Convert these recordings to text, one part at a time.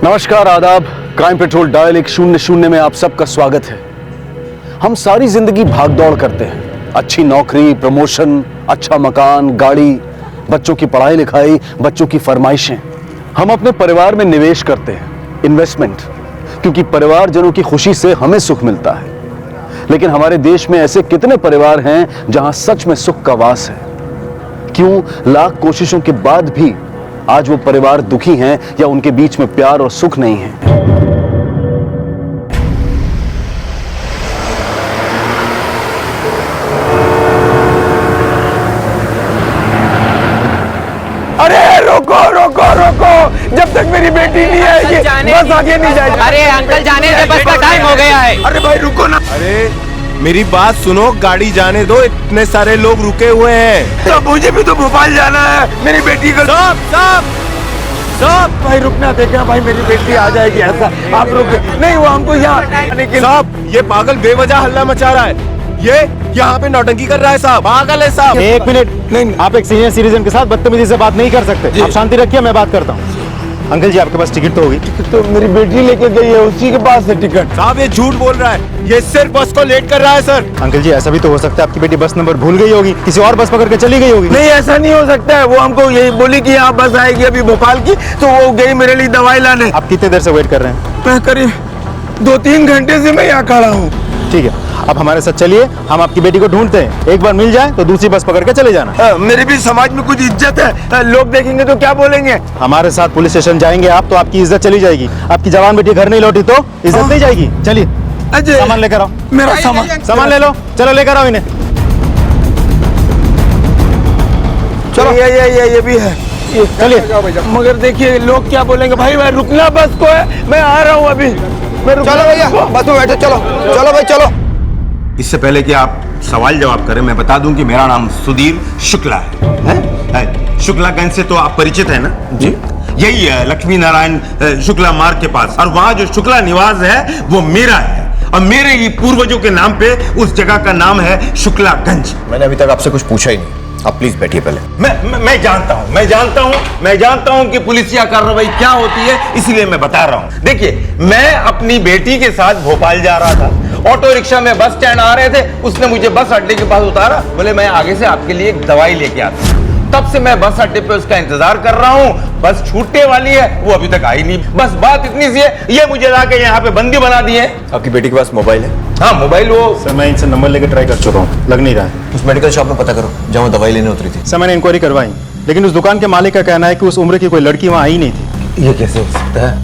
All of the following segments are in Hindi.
नमस्कार, आदाब। क्राइम पेट्रोल डायल 100 में आप सबका स्वागत है। हम सारी जिंदगी भागदौड़ करते हैं। अच्छी नौकरी, प्रमोशन, अच्छा मकान, गाड़ी, बच्चों की पढ़ाई लिखाई, बच्चों की फरमाइशें। हम अपने परिवार में निवेश करते हैं, इन्वेस्टमेंट, क्योंकि परिवारजनों की खुशी से हमें सुख मिलता है। लेकिन हमारे देश में ऐसे कितने परिवार हैं जहां सच में सुख का वास है? क्यों लाख कोशिशों के बाद भी आज वो परिवार दुखी हैं या उनके बीच में प्यार और सुख नहीं है? अरे रोको रोको रोको, जब तक मेरी बेटी नहीं आएगी बस आगे नहीं जाएगी। अरे अंकल जाने दे, बस का टाइम हो गया है। अरे भाई रुको ना। अरे मेरी बात सुनो, गाड़ी जाने दो, इतने सारे लोग रुके हुए हैं। तो मुझे भी तो भोपाल जाना है, मेरी बेटी को। साहब भाई रुकना, देखना भाई मेरी बेटी आ जाएगी। ऐसा आप रुके नहीं, वो हमको यहाँ साहब, ये पागल बेवजह हल्ला मचा रहा है। ये यहाँ पे नौटंकी कर रहा है साहब, पागल है साहब। एक मिनट, नहीं आप एक सीनियर सिटीजन के साथ बदतमीजी से बात नहीं कर सकते। आप शांति रखिए, मैं बात करता हूँ। अंकल जी, आपके पास टिकट तो होगी? टिकट तो मेरी बेटी लेके गई है, उसी के पास है टिकट। साहब ये झूठ बोल रहा है, ये सिर्फ बस को लेट कर रहा है सर। अंकल जी, ऐसा भी तो हो सकता है आपकी बेटी बस नंबर भूल गई होगी, किसी और बस पकड़ के चली गई होगी। नहीं, ऐसा नहीं हो सकता है। वो हमको यही बोली कि यहाँ बस आएगी अभी भोपाल की, तो वो गई मेरे लिए दवाई लाने। आप कितने देर से वेट कर रहे हैं? मैं करीब 2-3 घंटे से मैं यहाँ खड़ा हूँ। ठीक है, अब हमारे साथ चलिए, हम आपकी बेटी को ढूंढते हैं। एक बार मिल जाए तो दूसरी बस पकड़ के चले जाना। मेरे भी समाज में कुछ इज्जत है, लोग देखेंगे तो क्या बोलेंगे? हमारे साथ पुलिस स्टेशन जाएंगे आप तो आपकी इज्जत चली जाएगी। आपकी जवान बेटी घर नहीं लौटी तो इज्जत नहीं जाएगी। चलिए अजय, सामान लेकर आओ। मेरा सामान ले लो, चलो लेकर आओ इन्हें। चलो ये भी है। चलिए। मगर देखिए लोग क्या बोलेंगे। भाई रुकना बस को है, मैं आ रहा हूँ अभी। चलो भैया बस में बैठो, चलो चलो भाई चलो। इससे पहले कि आप सवाल जवाब करें, मैं बता दूं कि मेरा नाम सुधीर शुक्ला है? शुक्लागंज से तो आप परिचित है ना? जी, यही है लक्ष्मी नारायण शुक्ला मार्ग के पास। और वहाँ जो शुक्ला निवास है वो मेरा है, और मेरे ही पूर्वजों के नाम पे उस जगह का नाम है शुक्लागंज। मैंने अभी तक आपसे कुछ पूछा ही नहीं, आप प्लीज बैठिए पहले। मैं जानता हूं कि पुलिसिया कार्रवाई क्या होती है, इसलिए मैं बता रहा हूं। देखिए, मैं अपनी बेटी के साथ भोपाल जा रहा था, ऑटो रिक्शा में बस स्टैंड आ रहे थे, उसने मुझे बस अड्डे के पास उतारा, बोले मैं आगे से आपके लिए एक दवाई लेके आता हूं। तब से मैं बस अड्डे पे उसका इंतजार कर रहा हूं, बस छूटने वाली है, वो अभी तक आई नहीं। बस बात इतनी सी है, ये मुझे लाके यहाँ पे बंदी बना दिए। आपकी बेटी के पास मोबाइल है? हाँ मोबाइल, वो सर मैं इनसे नंबर लेकर ट्राई कर चुका हूँ, लग नहीं रहा है। उस मेडिकल शॉप में पता करो जहाँ वो दवाई लेने उतरी थी। सर मैंने इंक्वायरी करवाई, लेकिन उस दुकान के मालिक का कहना है कि उस उम्र की कोई लड़की वहाँ आई नहीं थी। ये कैसे हो सकता है?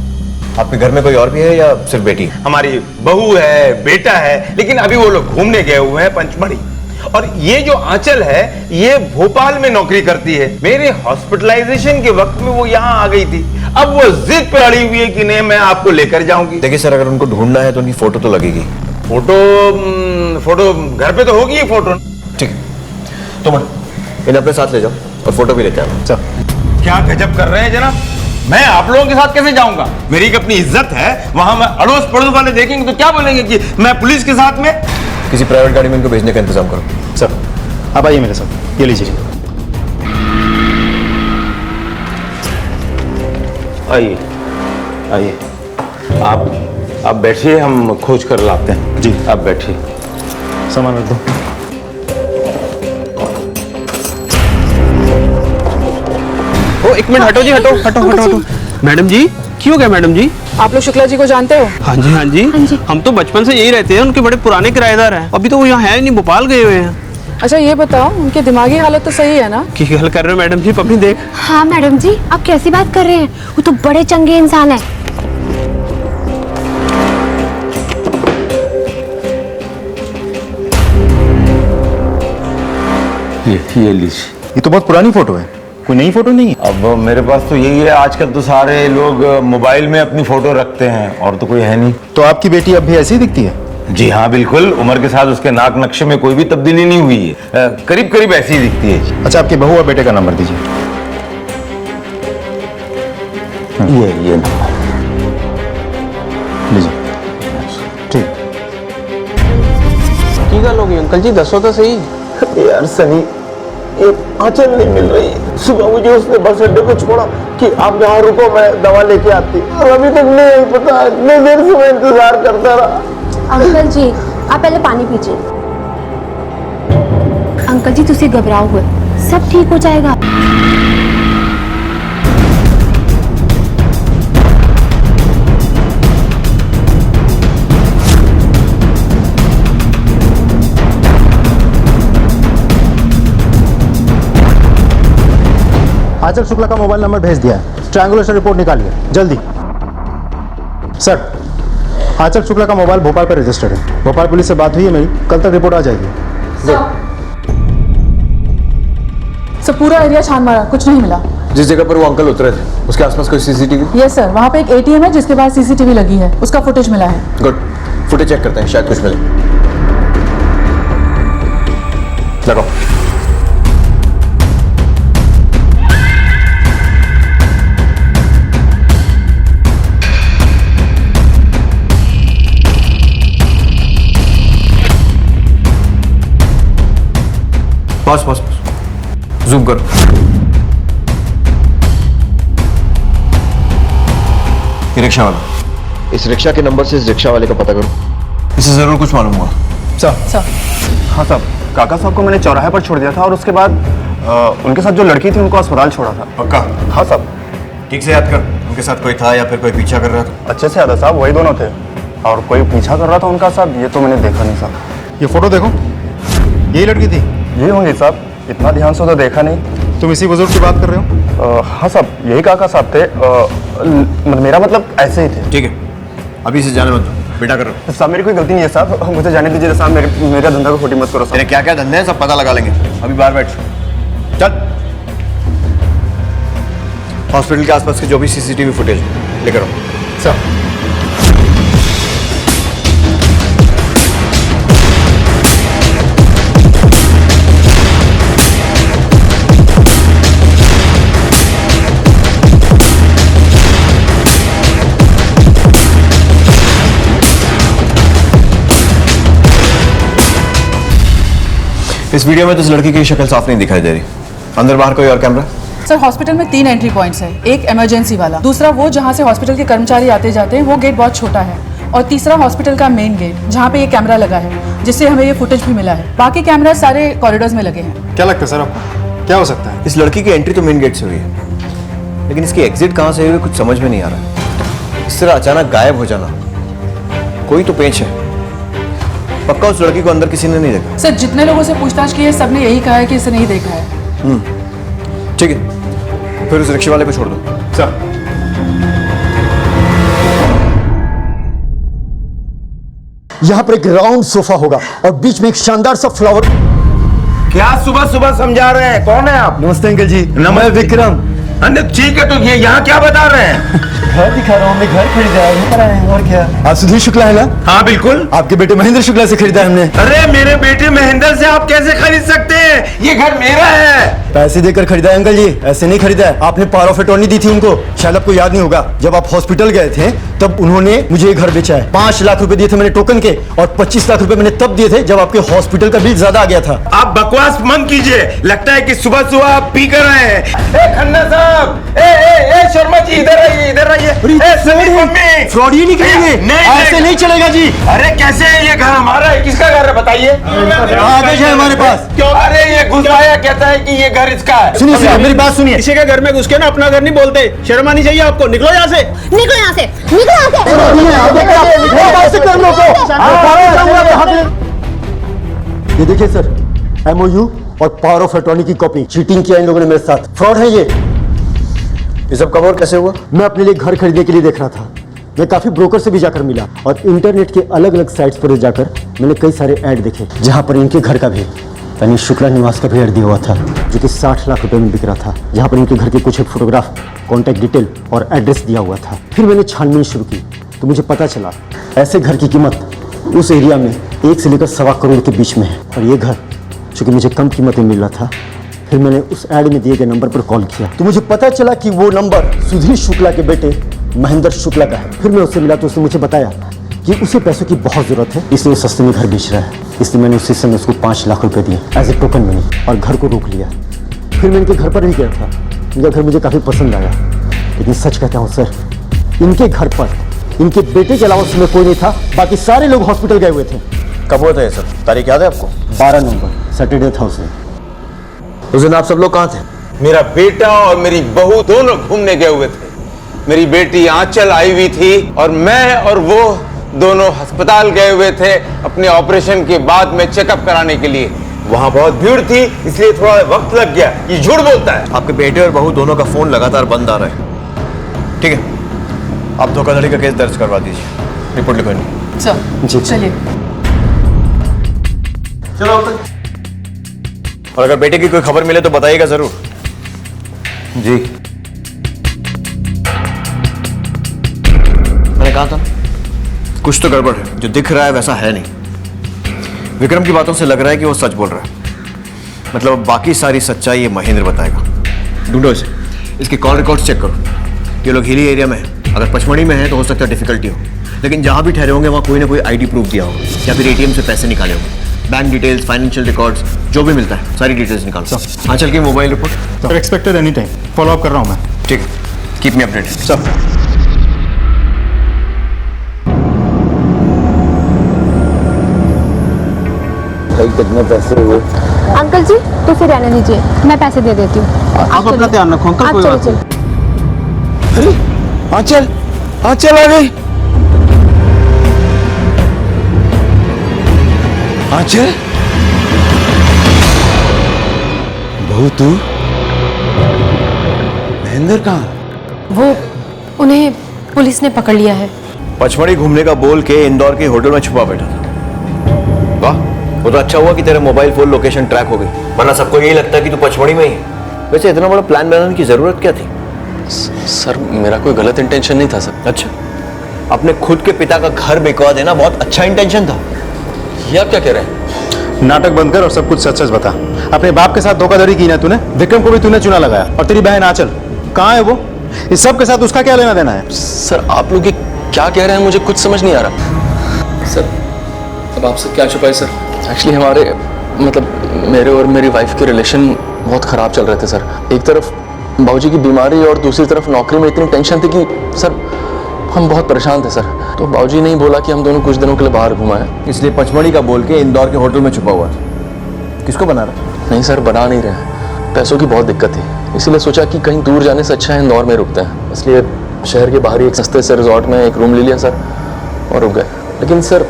आपके घर में कोई और भी है या सिर्फ बेटी? हमारी बहू है, बेटा है, लेकिन अभी वो लोग घूमने गए हुए हैं पंचमढ़ी। और ये जो आंचल है ये भोपाल में नौकरी करती है। मेरे हॉस्पिटलाइजेशन के वक्त में वो यहाँ आ गई थी। अब वो जिद पे अड़ी हुई है कि नहीं मैं आपको लेकर जाऊंगी। देखिए सर, अगर उनको ढूंढना है तो उनकी फोटो तो लगेगी। फोटो घर पे तो होगी ये फोटो। ठीक है, तो इन्हें अपने साथ ले जाओ और फोटो भी लेते आओ। चल। क्या गजब कर रहे हैं जनाब, मैं आप लोगों के साथ कैसे जाऊंगा? मेरी एक अपनी इज्जत है, वहां मैं अड़ोस पड़ोस वाले देखेंगे तो क्या बोलेंगे कि मैं पुलिस के साथ में। किसी प्राइवेट गाड़ी में इनको भेजने का इंतजाम करो। सर आप आइए मेरे साथ, ये लीजिए। आइए आइए, आप बैठिए, हम खोज कर लाते हैं। जी आप बैठिए। सामान रख दो। ओ एक मिनट, हटो जी, हटो हटो हटो हटो। मैडम जी, क्यों गए मैडम जी? आप लोग शुक्ला जी को जानते हो? हाँ जी हाँ जी, हम तो बचपन से यही रहते हैं, उनके बड़े पुराने किराएदार हैं। अभी तो वो यहाँ है नहीं, भोपाल गए हुए हैं। अच्छा ये बताओ, उनकी दिमागी हालत तो सही है ना? की गल कर रहे हो मैडम जी, पपनी देख। हाँ मैडम जी, आप कैसी बात कर रहे हैं? वो तो बड़े चंगे इंसान है। ये लीजिए। ये तो बहुत पुरानी फोटो है, कोई नई फोटो नहीं है। अब मेरे पास तो यही है, आजकल तो सारे लोग मोबाइल में अपनी फोटो रखते हैं, और तो कोई है नहीं। तो आपकी बेटी अब भी ऐसी दिखती है? जी हाँ बिल्कुल, उम्र के साथ उसके नाक नक्शे में कोई भी तब्दीली नहीं हुई है, करीब करीब ऐसी ही दिखती है। अच्छा, आपकी बहू और बेटे का नंबर दीजिए। ये नंबर लीजिए। ठीक। की गल होगी अंकल जी, दसो तो सही। यार सनी, ये आंचल नहीं मिल रही। सुबह मुझे उसने बस अड्डे पे छोड़ा कि आप यहाँ रुको, मैं दवा लेके आती, और अभी तक नहीं पता। इतने देर से मैं इंतजार करता रहा। अंकल जी आप पहले पानी पीजिए। अंकल जी तुसी घबराओ हुए, सब ठीक हो जाएगा। आचल शुक्ला का मोबाइल नंबर भेज दिया है, ट्रायंगुलेशन रिपोर्ट निकालिए जल्दी। सर, आचल शुक्ला का मोबाइल भोपाल पर रजिस्टर्ड है। भोपाल पुलिस से बात हुई है मेरी, कल तक रिपोर्ट आ जाएगी। सर पूरा एरिया छान मारा, कुछ नहीं मिला। जिस जगह पर वो अंकल उतरे थे उसके आसपास कोई सीसीटीवी? यस सर, वहाँ पे एक ATM है जिसके पास CCTV लगी है, उसका फुटेज मिला है। गुड, फुटेज चेक करते हैं, शायद कुछ मिले। लगाओ। बस जूम करो। ये रिक्शा वाला, इस रिक्शा के नंबर से इस रिक्शा वाले का पता करो, इसे जरूर कुछ मालूम हुआ। सर हाँ साहब, काका साहब को मैंने चौराहे पर छोड़ दिया था और उसके बाद उनके साथ जो लड़की थी उनको अस्पताल छोड़ा था। पक्का? हाँ साहब। ठीक से याद कर, उनके साथ कोई था या फिर कोई पीछा कर रहा था? अच्छे से याद है साहब, वही दोनों थे। और कोई पीछा कर रहा था उनका साहब, ये तो मैंने देखा नहीं साहब। ये फोटो देखो, यही लड़की थी? ये होंगी साहब, इतना ध्यान से तो देखा नहीं। तुम इसी बुजुर्ग की बात कर रहे हो? हाँ साहब, यही काका साहब थे। मेरा मतलब ऐसे ही थे। ठीक है, अभी से जाने मत दो, बेटा कर रहा हूँ। साहब मेरी कोई गलती नहीं है साहब, मुझे जाने दीजिए साहब। मेरा धंधा को खोटी मत करो साहब। तेरे क्या क्या धंधे हैं सब पता लगा लेंगे, अभी बाहर बैठ। चल, हॉस्पिटल के आसपास के जो भी सीसीटीवी फुटेज लेकर आओ। साहब इस वीडियो में तो इस लड़की की शक्ल साफ नहीं दिखाई दे रही। अंदर बाहर कोई और कैमरा? सर हॉस्पिटल में 3 एंट्री पॉइंट्स हैं, एक इमरजेंसी वाला, दूसरा वो जहाँ से हॉस्पिटल के कर्मचारी आते जाते हैं, वो गेट बहुत छोटा है, और तीसरा हॉस्पिटल का मेन गेट जहाँ पे ये कैमरा लगा है, जिससे हमें ये फुटेज भी मिला है। बाकी कैमरा सारे कॉरिडोर्स में लगे हैं। क्या लगता है सर आपको, क्या हो सकता है? इस लड़की की एंट्री तो मेन गेट से हुई है, लेकिन इसकी एग्जिट कहाँ से हुई कुछ समझ में नहीं आ रहा। इस तरह अचानक गायब हो जाना, कोई तो पेच है। पक्का उस लड़की को अंदर किसी ने नहीं देखा? सर जितने लोगों से पूछताछ की है सबने यही कहा है कि इसे नहीं देखा है। ठीक है, फिर उस रिक्शे वाले को छोड़ दो। सर यहाँ पर एक राउंड सोफा होगा और बीच में एक शानदार सा फ्लावर। क्या सुबह सुबह समझा रहे हैं? कौन है आप? नमस्ते अंकल जी, मैं विक्रम। ठीक है, तो ये यहाँ क्या बता रहे हैं? घर दिखा रहा हूँ, हमने घर खरीदा है, ऊपर आए हैं, और क्या? आप सुधीर शुक्ला है ना? हाँ बिल्कुल। आपके बेटे महेंद्र शुक्ला से खरीदा है हमने। अरे मेरे बेटे महेंद्र से आप कैसे खरीद सकते हैं? ये घर मेरा है। पैसे देकर खरीदा है अंकल जी, ऐसे नहीं खरीदा है। आपने पावर ऑफ अटॉर्नी दी थी उनको, शायद आपको याद नहीं होगा। जब आप हॉस्पिटल गए थे तब उन्होंने मुझे ये घर बेचा है। 5 लाख रुपए दिए थे मैंने टोकन के, और 25 लाख रुपए मैंने तब दिए थे जब आपके हॉस्पिटल का बिल ज्यादा आ गया था। आप बकवास मत कीजिए, लगता है कि सुबह सुबह आप पी कर आए हैं। ए खन्ना साहब, ए शर्मा जी, इधर आइए, इधर आइए। फ्रॉड ही नहीं करेंगे, ऐसे नहीं चलेगा जी। अरे कैसे है? ये घर हमारा है, किसका घर है बताइए? आदेश है हमारे पास। क्यों? अरे ये घुस आया, कहता है कि ये घर इसका है। सुनिए सुनिए, मेरी बात सुनिए। किसी के घर में घुस के ना अपना घर नहीं बोलते, शर्म आनी चाहिए आपको। निकलो यहाँ से, निकलो यहाँ से, निकलो यहाँ से। ये देखिए सर, MOU और पावर ऑफ अटॉर्नी की कॉपी। चीटिंग किया इन लोगों ने मेरे साथ, फ्रॉड है ये। सब कब और कैसे हुआ? मैं अपने लिए घर खरीदने के लिए देख रहा था। मैं काफी ब्रोकर से भी जाकर मिला, और इंटरनेट के अलग अलग साइट्स पर जाकर मैंने कई सारे ऐड देखे, जहां पर इनके घर का भी, यानी शुक्ला निवास का भी ऐड दिया हुआ था, जो कि 60 लाख रुपए में बिक रहा था, जहां पर इनके घर के कुछ एक फोटोग्राफ, कॉन्टैक्ट डिटेल और एड्रेस दिया हुआ था। फिर मैंने छानबीन शुरू की तो मुझे पता चला ऐसे घर की कीमत उस एरिया में 1 से लेकर 1.25 करोड़ के बीच में है, और ये घर चूंकि मुझे कम कीमत में मिल रहा था, फिर मैंने उस ऐड में दिए गए नंबर पर कॉल किया तो मुझे पता चला कि वो नंबर सुधीर शुक्ला के बेटे महेंद्र शुक्ला का है। फिर मैं उससे मिला तो उसने मुझे बताया कि उसे पैसों की बहुत जरूरत है, इसलिए वो सस्ते में घर बेच रहा है। इसलिए मैंने उसी समय उसको 5 लाख रुपए दिए एज ए टोकन मनी और घर को रोक लिया। फिर मैं इनके घर पर भी गया था। इनका घर मुझे काफ़ी पसंद आया, लेकिन सच कहता हूँ सर, इनके घर पर इनके बेटे के अलावा उसमें कोई नहीं था। बाकी सारे लोग हॉस्पिटल गए हुए थे। कब हुआ था ये सब? तारीख याद है आपको? 12 नवंबर सैटरडे था उस दिन। उस दिन आप सब लोग कहाँ थे? मेरा बेटा और मेरी बहू दोनों घूमने गए हुए थे। मेरी बेटी आंचल आई हुई थी और मैं और वो दोनों अस्पताल गए हुए थे अपने ऑपरेशन के बाद में चेकअप कराने के लिए। वहां बहुत भीड़ थी, इसलिए थोड़ा वक्त लग गया। ये झूठ बोलता है। आपके बेटे और बहू दोनों का फोन लगातार बंद आ रहा है। ठीक है, आप धोखाधड़ी का केस दर्ज करवा दीजिए। रिपोर्ट लिखो इनकी। सर जी चलिए। चलो और अगर बेटे की कोई खबर मिले तो बताइएगा जरूर। जी मैंने कहा था कुछ तो गड़बड़ है। जो दिख रहा है वैसा है नहीं। विक्रम की बातों से लग रहा है कि वो सच बोल रहा है। मतलब बाकी सारी सच्चाई ये महेंद्र बताएगा। ढूंढो इसे, इसके कॉल रिकॉर्ड्स चेक करो। ये लोग हिली एरिया में है। अगर पचमढ़ी में है तो हो सकता है डिफिकल्टी हो, लेकिन जहां भी ठहरे होंगे वहां कोई ना कोई आईडी प्रूफ दिया होगा या फिर एटीएम से पैसे निकाले होंगे। बैंक डिटेल्स, फाइनेंशियल रिकॉर्ड्स, जो भी मिलता है सारी डिटेल्स निकालो। हाँ चल के mobile report. Sir expected any time, follow up कर रहा हूँ मैं। ठीक है, कीप मी अपडेटेड। सर भाई कितने पैसे हुए? अंकल जी तो फिर रहने दीजिए, मैं पैसे दे देती हूँ। आप अपना ध्यान रखो अंकल, आप कोई चलो बात नहीं। चलो। अरे आंचल, आंचल आ गई। आंचल, बहू तू? महेंद्र कहाँ? वो उन्हें पुलिस ने पकड़ लिया है। पचमढ़ी घूमने का बोल के इंदौर के होटल में छुपा बैठा था। वाह, वो तो अच्छा हुआ कि तेरे मोबाइल फोन लोकेशन ट्रैक हो गई, वरना सबको यही लगता है कि तू पचमढ़ी में ही है। वैसे इतना बड़ा प्लान बनाने की जरूरत क्या थी? सर मेरा कोई गलत इंटेंशन नहीं था सर। अच्छा, अपने खुद के पिता का घर बिकवा देना बहुत अच्छा इंटेंशन था। ये आप क्या कह रहे हैं? नाटक बंद कर और सब कुछ सच सच बता। अपने बाप के साथ धोखाधड़ी की ना तूने, विक्रम को भी तूने चुना लगाया, और तेरी बहन आंचल कहाँ है वो? इस सब के साथ उसका क्या लेना देना है? सर आप लोग ये क्या कह रहे हैं, मुझे कुछ समझ नहीं आ रहा। सर अब आपसे क्या छुपाए सर? एक्चुअली हमारे मतलब मेरे और मेरी वाइफ के रिलेशन बहुत ख़राब चल रहे थे सर। एक तरफ बाबूजी की बीमारी और दूसरी तरफ नौकरी में इतनी टेंशन थी कि सर हम बहुत परेशान थे सर। तो बाबूजी ने ही बोला कि हम दोनों कुछ दिनों के लिए बाहर घुमाएं। इसलिए पचमढ़ी का बोल के इंदौर के होटल में छुपा हुआ था। किसको बना रहा? नहीं सर बना नहीं रहे, पैसों की बहुत दिक्कत थी, इसीलिए सोचा कि कहीं दूर जाने से अच्छा है इंदौर में रुकते हैं। इसलिए शहर के बाहर ही एक सस्ते से रिजॉर्ट में एक रूम ले लिया सर और रुक गए। लेकिन सर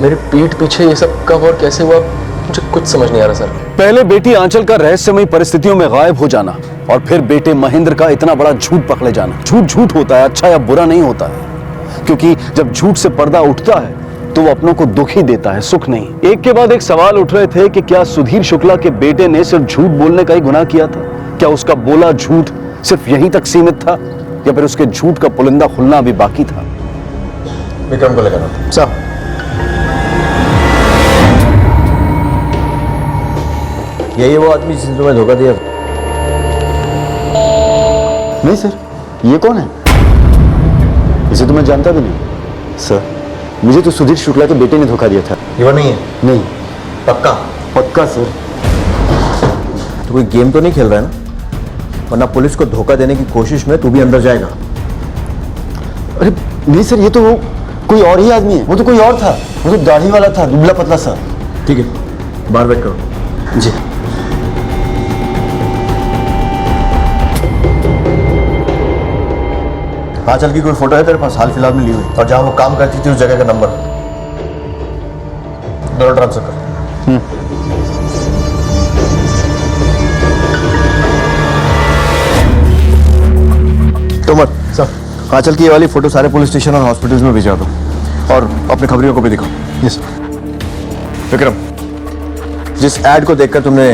मेरे पीठ पीछे ये सब कब और कैसे हुआ मुझे कुछ समझ नहीं आ रहा सर। पहले बेटी आंचल का रहस्यमयी परिस्थितियों में गायब हो जाना और फिर बेटे महेंद्र का इतना बड़ा झूठ पकड़े जाना। झूठ झूठ होता है, अच्छा या बुरा नहीं होता है, क्योंकि जब झूठ से पर्दा उठता है तो वो अपनों को दुख ही देता है, सुख नहीं। एक के बाद एक सवाल उठ रहे थे कि क्या सुधीर शुक्ला के बेटे ने सिर्फ झूठ बोलने का ही गुनाह किया था? क्या उसका बोला झूठ सिर्फ यहीं तक सीमित था या फिर उसके झूठ का पुलिंदा खुलना अभी बाकी था? विक्रम को लेकर सर यही वो आदमी जिसने तुम्हें धोखा दिया? नहीं सर, ये कौन है? इसे तो मैं जानता भी नहीं सर। मुझे तो सुधीर शुक्ला के बेटे ने धोखा दिया था। ये वो नहीं है? नहीं। पक्का? पक्का सर। तो कोई गेम तो नहीं खेल रहा है ना? वरना पुलिस को धोखा देने की कोशिश में तू भी अंदर जाएगा। अरे नहीं सर, ये तो वो कोई और ही आदमी है। वो तो कोई और था, वो तो दाढ़ी वाला था, दुबला पतला सा। ठीक है, बाहर वेट करो। जी। आंचल की कोई फोटो है तेरे पास हाल फिलहाल में ली हुई? और जहां वो काम करती थी उस जगह का नंबर दोनों ट्रांसफर कर। तो मत सर, आंचल की ये वाली फोटो सारे पुलिस स्टेशन और हॉस्पिटल्स में भिजवा दो और अपने खबरियों को भी दिखाओ। यस विक्रम, जिस एड को देखकर तुमने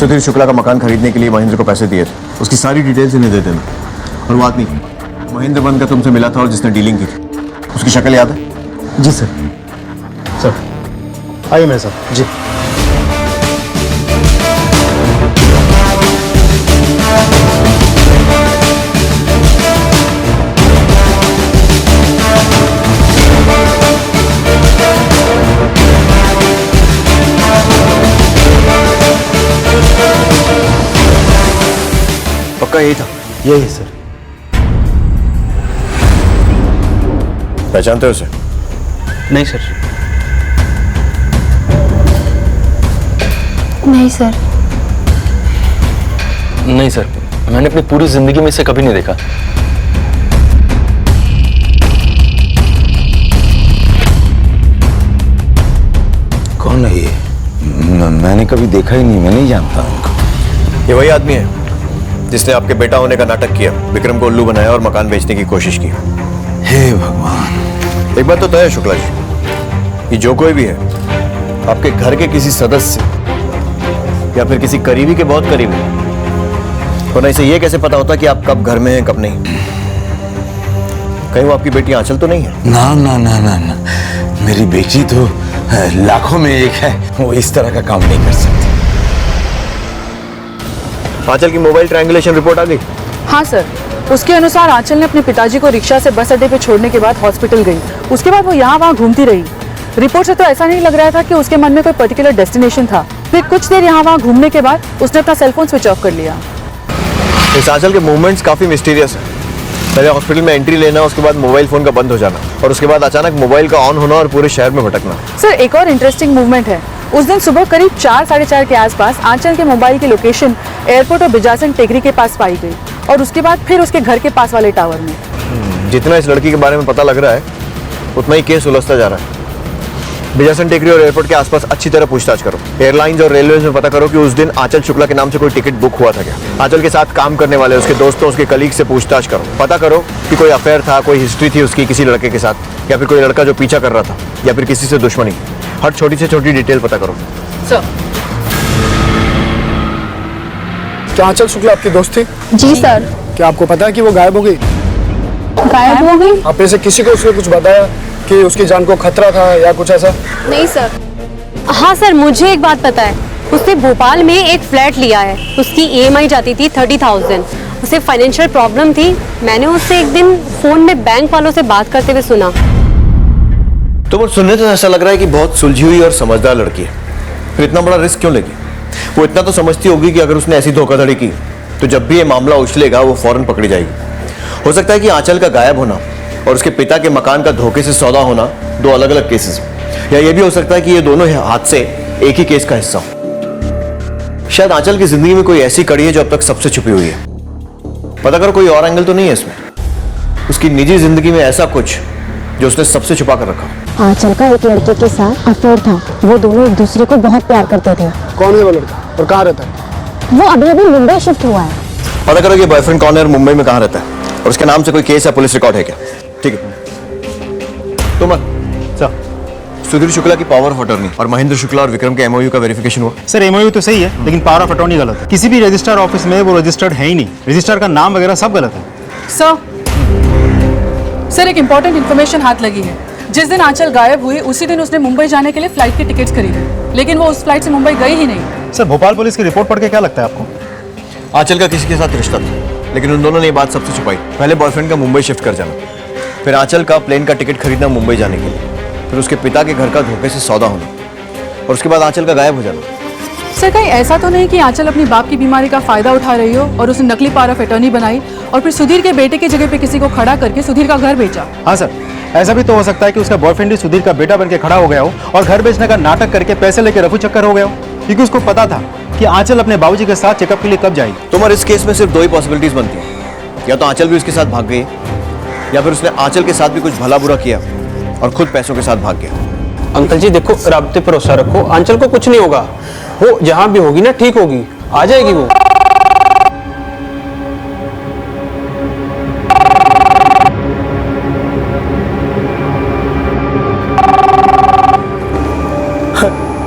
सुधीर शुक्ला का मकान खरीदने के लिए महेंद्र को पैसे दिए थे, उसकी सारी डिटेल्स इन्हें दे देना। और वो आदमी महेंद्र बनकर तुमसे मिला था और जिसने डीलिंग की थी, उसकी शक्ल याद है? जी सर। सर आइए मेरे साथ। जी। पक्का यही था? यही है सर। पहचानते हो उसे? नहीं सर। नहीं सर। नहीं सर, मैंने अपनी पूरी जिंदगी में इसे कभी नहीं देखा। कौन है ये? मैंने कभी देखा ही नहीं, मैं नहीं जानता उनको। ये वही आदमी है जिसने आपके बेटा होने का नाटक किया, विक्रम को उल्लू बनाया और मकान बेचने की कोशिश की। हे भगवान। एक बात तो तय है शुक्ला जी, कि जो कोई भी है आपके घर के किसी सदस्य या फिर किसी करीबी के बहुत करीबी, वरना इसे ये कैसे पता होता कि आप कब घर में हैं कब नहीं? कहीं वो आपकी बेटी आंचल तो नहीं है? ना ना ना ना ना, मेरी बेटी तो लाखों में एक है, वो इस तरह का काम नहीं कर सकती। आंचल की मोबाइल ट्रायंगुलेशन रिपोर्ट आ गई? हाँ सर, उसके अनुसार आंचल ने अपने पिताजी को रिक्शा से बस अड्डे पे छोड़ने के बाद हॉस्पिटल गई। उसके बाद वो यहाँ वहाँ घूमती रही। रिपोर्ट से तो ऐसा नहीं लग रहा था कि उसके मन में कोई पर्टिकुलर डेस्टिनेशन था। फिर कुछ देर यहाँ वहाँ घूमने के बाद उसने अपना सेलफोन स्विच ऑफ कर लिया। इस आंचल के मूवमेंट्स काफी मिस्टीरियस है। पहले हॉस्पिटल में एंट्री लेना, उसके बाद मोबाइल फोन का बंद हो जाना, और उसके बाद अचानक मोबाइल का ऑन होना और पूरे शहर में भटकना। सर, एक और इंटरेस्टिंग मूवमेंट है। उस दिन सुबह करीब 4 साढ़े 4 के आसपास आंचल के मोबाइल की लोकेशन एयरपोर्ट और बिजासन टेकरी के पास पाई गई, और उसके बाद फिर उसके घर के पास वाले टावर में। जितना इस लड़की के बारे में पता लग रहा है उतना ही केस उलझता जा रहा है। बिजासन टेकरी और एयरपोर्ट के आसपास अच्छी तरह पूछताछ करो। एयरलाइंस और रेलवे में पता करो कि उस दिन आंचल शुक्ला के नाम से कोई टिकट बुक हुआ था क्या। आंचल के साथ काम करने वाले उसके दोस्तों, उसके कलीग से पूछताछ करो। पता करो कि कोई अफेयर था, कोई हिस्ट्री थी उसकी किसी लड़के के साथ, या फिर कोई लड़का जो पीछा कर रहा था, या फिर किसी से दुश्मनी। हर छोटी से छोटी डिटेल पता करो। सर, क्या आंचल शुक्ला आपकी दोस्त थी? जी सर। क्या आपको पता है कि वो गायब हो गई? गायब हो गई? आप में से किसी को उसने कुछ बताया कि उसकी जान को खतरा था या कुछ ऐसा? नहीं सर। हाँ सर, मुझे एक बात पता है। उसने भोपाल में एक फ्लैट लिया है। उसकी EMI जाती थी 30,000। उसे फाइनेंशियल प्रॉब्लम थी। मैंने उससे एक दिन फोन में बैंक वालों से बात करते हुए सुना। तो वो सुनने से ऐसा लग रहा है कि बहुत सुलझी हुई और समझदार लड़की है। फिर इतना बड़ा रिस्क क्यों लेगी? वो इतना तो समझती होगी कि अगर उसने ऐसी धोखाधड़ी की तो जब भी ये मामला उछलेगा वो फौरन पकड़ी जाएगी। हो सकता है कि आंचल का गायब होना और उसके पिता के मकान का धोखे से सौदा होना दो अलग अलग केसेस, या ये भी हो सकता है कि ये दोनों हादसे एक ही केस का हिस्सा हो। शायद आंचल की जिंदगी में कोई ऐसी कड़ी है जो अब तक सबसे छुपी हुई है। पता करो कोई और एंगल तो नहीं है इसमें, उसकी निजी जिंदगी में ऐसा कुछ जो उसने सबसे छुपा कर रखा। आंचल का एक लड़के के साथ अफेयर था। वो दोनों एक दूसरे को बहुत प्यार करते थे। कौन है वो लड़का और कहाँ रहता है? वो अभी अभी मुंबई शिफ्ट हुआ है। पता करो कि बॉयफ्रेंड कौन है और मुंबई में कहाँ रहता है, और उसके नाम से कोई केस या पुलिस रिकॉर्ड है क्या? ठीक है। तुम सर, सुधीर शुक्ला की पावर ऑफ अटॉर्नी और महेंद्र शुक्ला और विक्रम के MOU का वेरिफिकेशन हुआ? सर, MOU तो सही है, लेकिन पावर ऑफ अटॉर्नी गलत है। किसी भी रजिस्ट्रार ऑफिस में वो रजिस्टर्ड है ही नहीं। रजिस्ट्रार का नाम वगैरह सब गलत है। सर, एक इम्पोर्टेंट इन्फॉर्मेशन हाथ लगी है। जिस दिन आंचल गायब हुई उसी दिन उसने मुंबई जाने के लिए फ्लाइट की टिकट्स खरीदी, लेकिन वो उस फ्लाइट से मुंबई गई ही नहीं। सर, भोपाल पुलिस की रिपोर्ट पढ़ के क्या लगता है आपको? आंचल का किसी के साथ रिश्ता था, लेकिन उन दोनों ने ये बात सबसे छुपाई। पहले बॉयफ्रेंड का मुंबई शिफ्ट कर जाना, फिर आंचल का प्लेन का टिकट खरीदना मुंबई जाने के लिए, फिर उसके पिता के घर का धोखे से सौदा होना, और उसके बाद आंचल का गायब हो जाना। सर, कहीं ऐसा तो नहीं कि आंचल अपनी बाप की बीमारी का फायदा उठा रही हो और उसने नकली पावर ऑफ अटॉर्नी बनाई और फिर सुधीर के बेटे की जगह पे किसी को खड़ा करके सुधीर का घर बेचा? हाँ सर, ऐसा भी तो हो सकता है कि उसका बॉयफ्रेंड ही सुधीर का बेटा बनके खड़ा हो गया हो और घर बेचने का नाटक करके पैसे लेके रफू चक्कर हो गया हो, क्योंकि उसको पता था कि आंचल अपने बाबूजी के साथ चेकअप के लिए कब जाएगी। तुम्हारे इस केस में सिर्फ दो ही पॉसिबिलिटीज बनती है, या तो आंचल भी उसके साथ भाग गई, या फिर उसने आंचल के साथ भी कुछ भला बुरा किया और खुद पैसों के साथ भाग गया। अंकल जी देखो, रब पे भरोसा रखो, आंचल को कुछ नहीं होगा। वो जहां भी होगी ना ठीक होगी, आ जाएगी वो।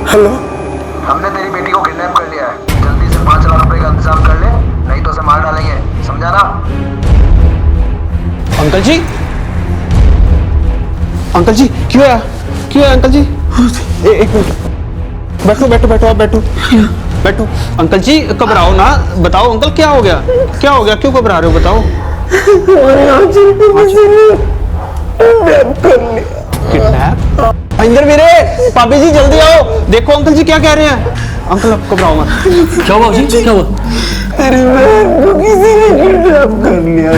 हेलो, हमने तेरी बेटी को किडनैप कर लिया है। जल्दी से 5 लाख रुपए का इंतजाम कर ले, नहीं तो उसे मार डालेंगे, समझा ना? अंकल जी, अंकल जी क्यों है अंकल जी? एक मिनट, बैठो बैठो बैठो, आप बैठो बैठो। अंकल जी घबराओ ना, बताओ अंकल क्या हो गया, क्या हो गया, क्यों घबरा रहे हो, बताओ। किडनैप? महेंद्र वीरे, पापी जी जल्दी आओ, देखो अंकल जी क्या कह रहे हैं। अंकल आप घबराओ मत। क्या हुआ जी? क्या हुआ? तेरी बहन को किसी ने किडनैप कर लिया।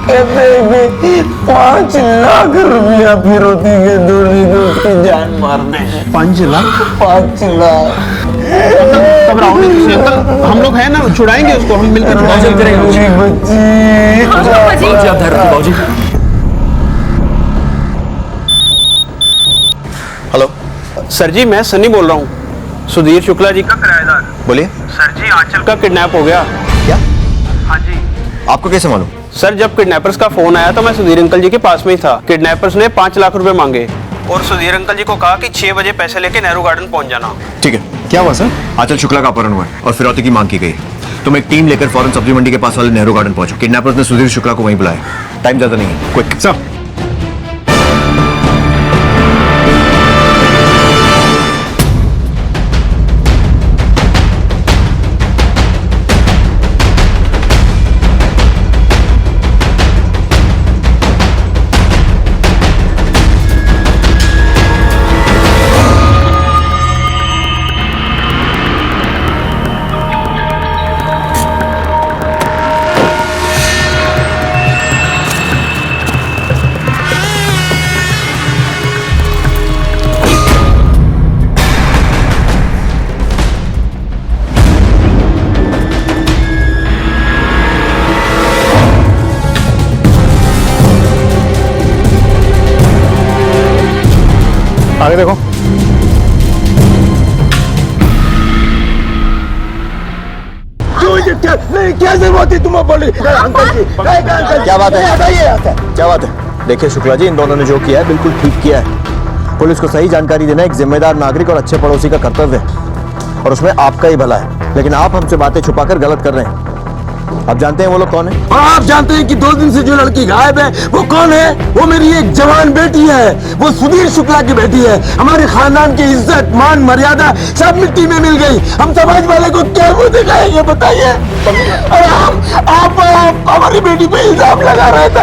कहते हैं कि 5 लाख रुपया फिरौती के दूरी को उसकी जान मारने हैं। 5 लाख? 5 लाख। घबराओ नहीं अंकल, हम लोग हैं ना, छुड़ाएंगे उसको, हम मिलकर छुड़ाएंगे। बच्ची हेलो सर जी, मैं सनी बोल रहा हूँ, सुधीर शुक्ला जी का किराएदार। बोलिए। सर जी, आंचल का किडनैप हो गया। क्या? हाँ जी। आपको कैसे मालूम? सर, जब किडनैपर्स का फोन आया तो मैं सुधीर अंकल जी के पास में ही था। किडनैपर्स ने 5 लाख रुपए मांगे और सुधीर अंकल जी को कहा कि 6 बजे पैसे लेके नेहरू गार्डन पहुंच जाना। ठीक है। क्या हुआ सर? आंचल शुक्ला का अपहरण हुआ है और फिरौती की मांग की गई। तुम एक टीम लेकर फौरन सब्जी मंडी के पास वाले नेहरू गार्डन पहुंचो। किडनैपर्स ने सुधीर शुक्ला को वहीं बुलाया। टाइम ज्यादा नहीं है, क्विक। सर आगे देखो। क्या जरूरत है तुम्हें बोली? अंकल जी क्या बात है? क्या बात है? देखिए शुक्ला जी, इन दोनों ने जो किया है बिल्कुल ठीक किया है। पुलिस को सही जानकारी देना एक जिम्मेदार नागरिक और अच्छे पड़ोसी का कर्तव्य है और उसमें आपका ही भला है। लेकिन आप हमसे बातें छुपाकर गलत कर रहे हैं। आप जानते हैं वो लोग कौन है? और आप जानते हैं कि 2 दिन से जो लड़की गायब है वो कौन है? वो मेरी एक जवान बेटी है। वो सुधीर शुक्ला की बेटी है। हमारे खानदान की इज्जत, मान, मर्यादा सब मिट्टी में मिल गई। हम समाज वाले को क्या मुंह दिखाएंगे बताइए? और आप हमारी बेटी पे इल्जाम लगा रहे थे।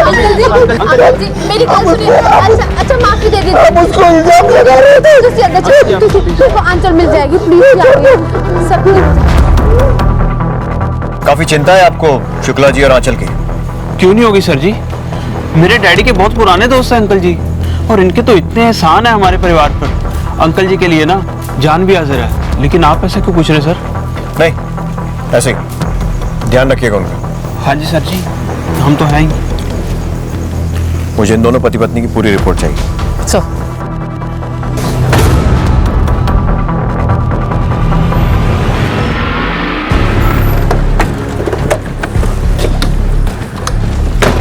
मेरी बात सुनिए। अच्छा माफी दे दीजिए। आप उसको इल्जाम लगा रहे थे। तुमको आंचल मिल जाएगी, प्लीज। सब काफी चिंता है आपको शुक्ला जी और आंचल की। क्यों नहीं होगी सर जी? मेरे डैडी के बहुत पुराने दोस्त हैं अंकल जी, और इनके तो इतने एहसान है हमारे परिवार पर। अंकल जी के लिए ना जान भी हाजिर है। लेकिन आप ऐसे क्यों पूछ रहे सर? नहीं, ऐसे ही ध्यान रखिएगा उनका। हाँ जी सर जी, हम तो हैं ही। मुझे इन दोनों पति पत्नी की पूरी रिपोर्ट चाहिए। सर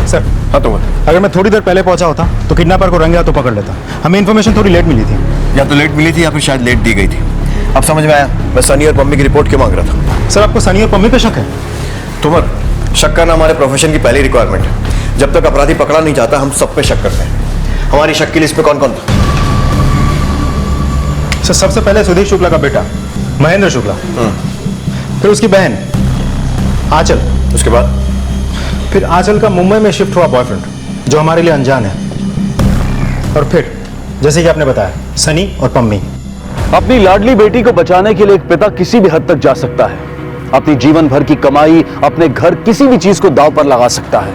सर हाँ तो अगर मैं थोड़ी देर पहले पहुंचा होता तो किडनैपर को रंगे हाथों पकड़ लेता। हमें इन्फॉर्मेशन थोड़ी लेट मिली थी। या तो लेट मिली थी या फिर शायद लेट दी गई थी। अब समझ में आया। मैं सनी और पम्मी की रिपोर्ट क्यों मांग रहा था। सर आपको सनी और पम्मी पे शक है? तुमर, शक करना हमारे प्रोफेशन की पहली रिक्वायरमेंट है। जब तक अपराधी पकड़ा नहीं जाता हम सब पे शक करते हैं। हमारी शक की लिस्ट में कौन कौन था? सर सबसे पहले सुधीर शुक्ला का बेटा महेंद्र शुक्ला, फिर उसकी बहन आंचल, उसके बाद फिर आंचल का मुंबई में शिफ्ट हुआ बॉयफ्रेंड जो हमारे लिए अनजान है, और फिर जैसे कि आपने बताया सनी और पम्मी। अपनी लाडली बेटी को बचाने के लिए एक पिता किसी भी हद तक जा सकता है। अपनी जीवन भर की कमाई, अपने घर, किसी भी चीज को दांव पर लगा सकता है।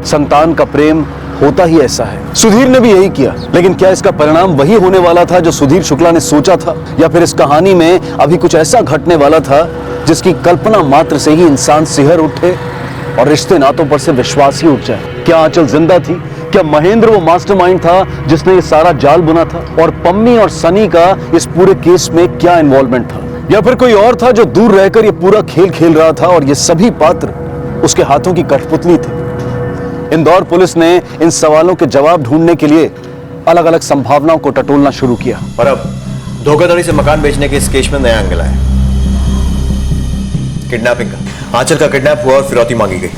संतान का प्रेम होता ही ऐसा है। सुधीर ने भी यही किया। लेकिन क्या इसका परिणाम वही होने वाला था जो सुधीर शुक्ला ने सोचा था, या फिर इस कहानी में अभी कुछ ऐसा घटने वाला था जिसकी कल्पना मात्र से ही इंसान सिहर उठे और रिश्ते नातों पर से विश्वास ही उठ जाए? क्या आंचल जिंदा थी? क्या महेंद्र वो मास्टरमाइंड था जिसने ये सारा जाल बुना था? और पम्मी और सनी का इस पूरे केस में क्या इन्वॉल्वमेंट था? या फिर कोई और था जो दूर रहकर ये पूरा खेल खेल रहा था और ये सभी पात्र उसके हाथों की कठपुतली थे? इंदौर पुलिस ने इन सवालों के जवाब ढूंढने के लिए अलग अलग संभावनाओं को टटोलना शुरू किया। और अब धोखाधड़ी से मकान बेचने के इस केस में नया एंगल आया, किडनैपिंग का। आंचल का किडनैप हुआ और फिरौती मांगी गई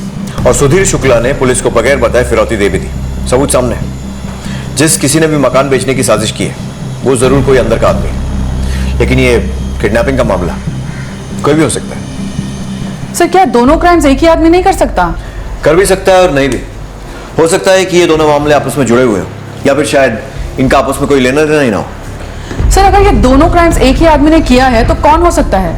और सुधीर शुक्ला ने पुलिस को बगैर बताए फिरौती दे भी दी। सबूत सामने है। जिस किसी ने भी मकान बेचने की साजिश की है वो जरूर कोई अंदर का आदमी है। लेकिन ये किडनैपिंग का मामला कोई भी हो सकता है। सर क्या दोनों क्राइम्स एक ही आदमी नहीं कर सकता? कर भी सकता है और नहीं भी। हो सकता है कि ये दोनों मामले आपस में जुड़े हुए हो, या फिर शायद इनका आपस में कोई लेना देना ही ना हो। सर अगर ये दोनों क्राइम्स एक ही आदमी ने किया है तो कौन हो सकता है?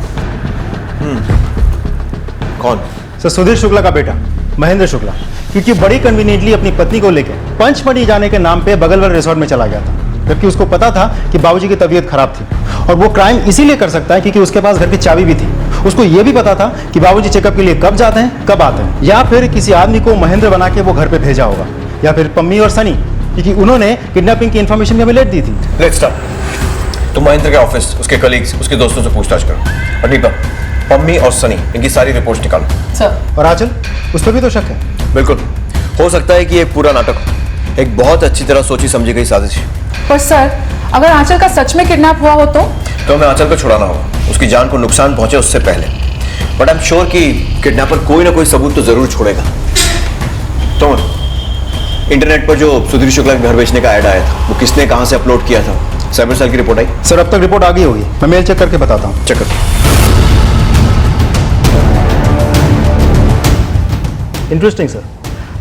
कौन? सर सुधीर शुक्ला का बेटा महेंद्र शुक्ला, क्योंकि बड़ी कन्वीनियंटली अपनी पत्नी को लेकर पंचमढ़ी जाने के नाम पे बगल वाले रिसोर्ट में चला गया था, जबकि उसको पता था कि बाबूजी की तबीयत खराब थी। और वो क्राइम इसीलिए कर सकता है क्योंकि उसके पास घर की चाबी भी थी। उसको ये भी पता था कि बाबूजी चेकअप के लिए कब जाते हैं कब आते हैं, या फिर किसी आदमी को महेंद्र बना के वो घर पे भेजा होगा, या फिर पम्मी और सनी, क्योंकि उन्होंने किडनैपिंग की इन्फॉर्मेशन भी हमें लेट दी थी। Let's start. तुम महेंद्र के ऑफिस, उसके कलीग्स, उसके दोस्तों से पूछताछ करो। और दीपक, पम्मी और सनी, इनकी सारी रिपोर्ट्स निकालो। सर। और आंचल, उस पर भी तो शक है। बिल्कुल, हो सकता है कि एक पूरा नाटक हो, एक बहुत अच्छी तरह सोची समझी गई साजिश। पर सर, अगर आंचल का सच में किडनैप हुआ हो तो हमें आंचल को छुड़ाना होगा, उसकी जान को नुकसान पहुंचे उससे पहले। बट आई एम श्योर कि किडनैपर कोई ना कोई सबूत तो जरूर छोड़ेगा। तो इंटरनेट पर जो सुधीर शुक्ला के घर बेचने का ऐड आया था, वो किसने कहां से अपलोड किया था? साइबर सेल की रिपोर्ट आई? सर अब तक रिपोर्ट आ गई होगी, मैं मेल चेक करके बताता हूँ। चेक कर। इंटरेस्टिंग सर,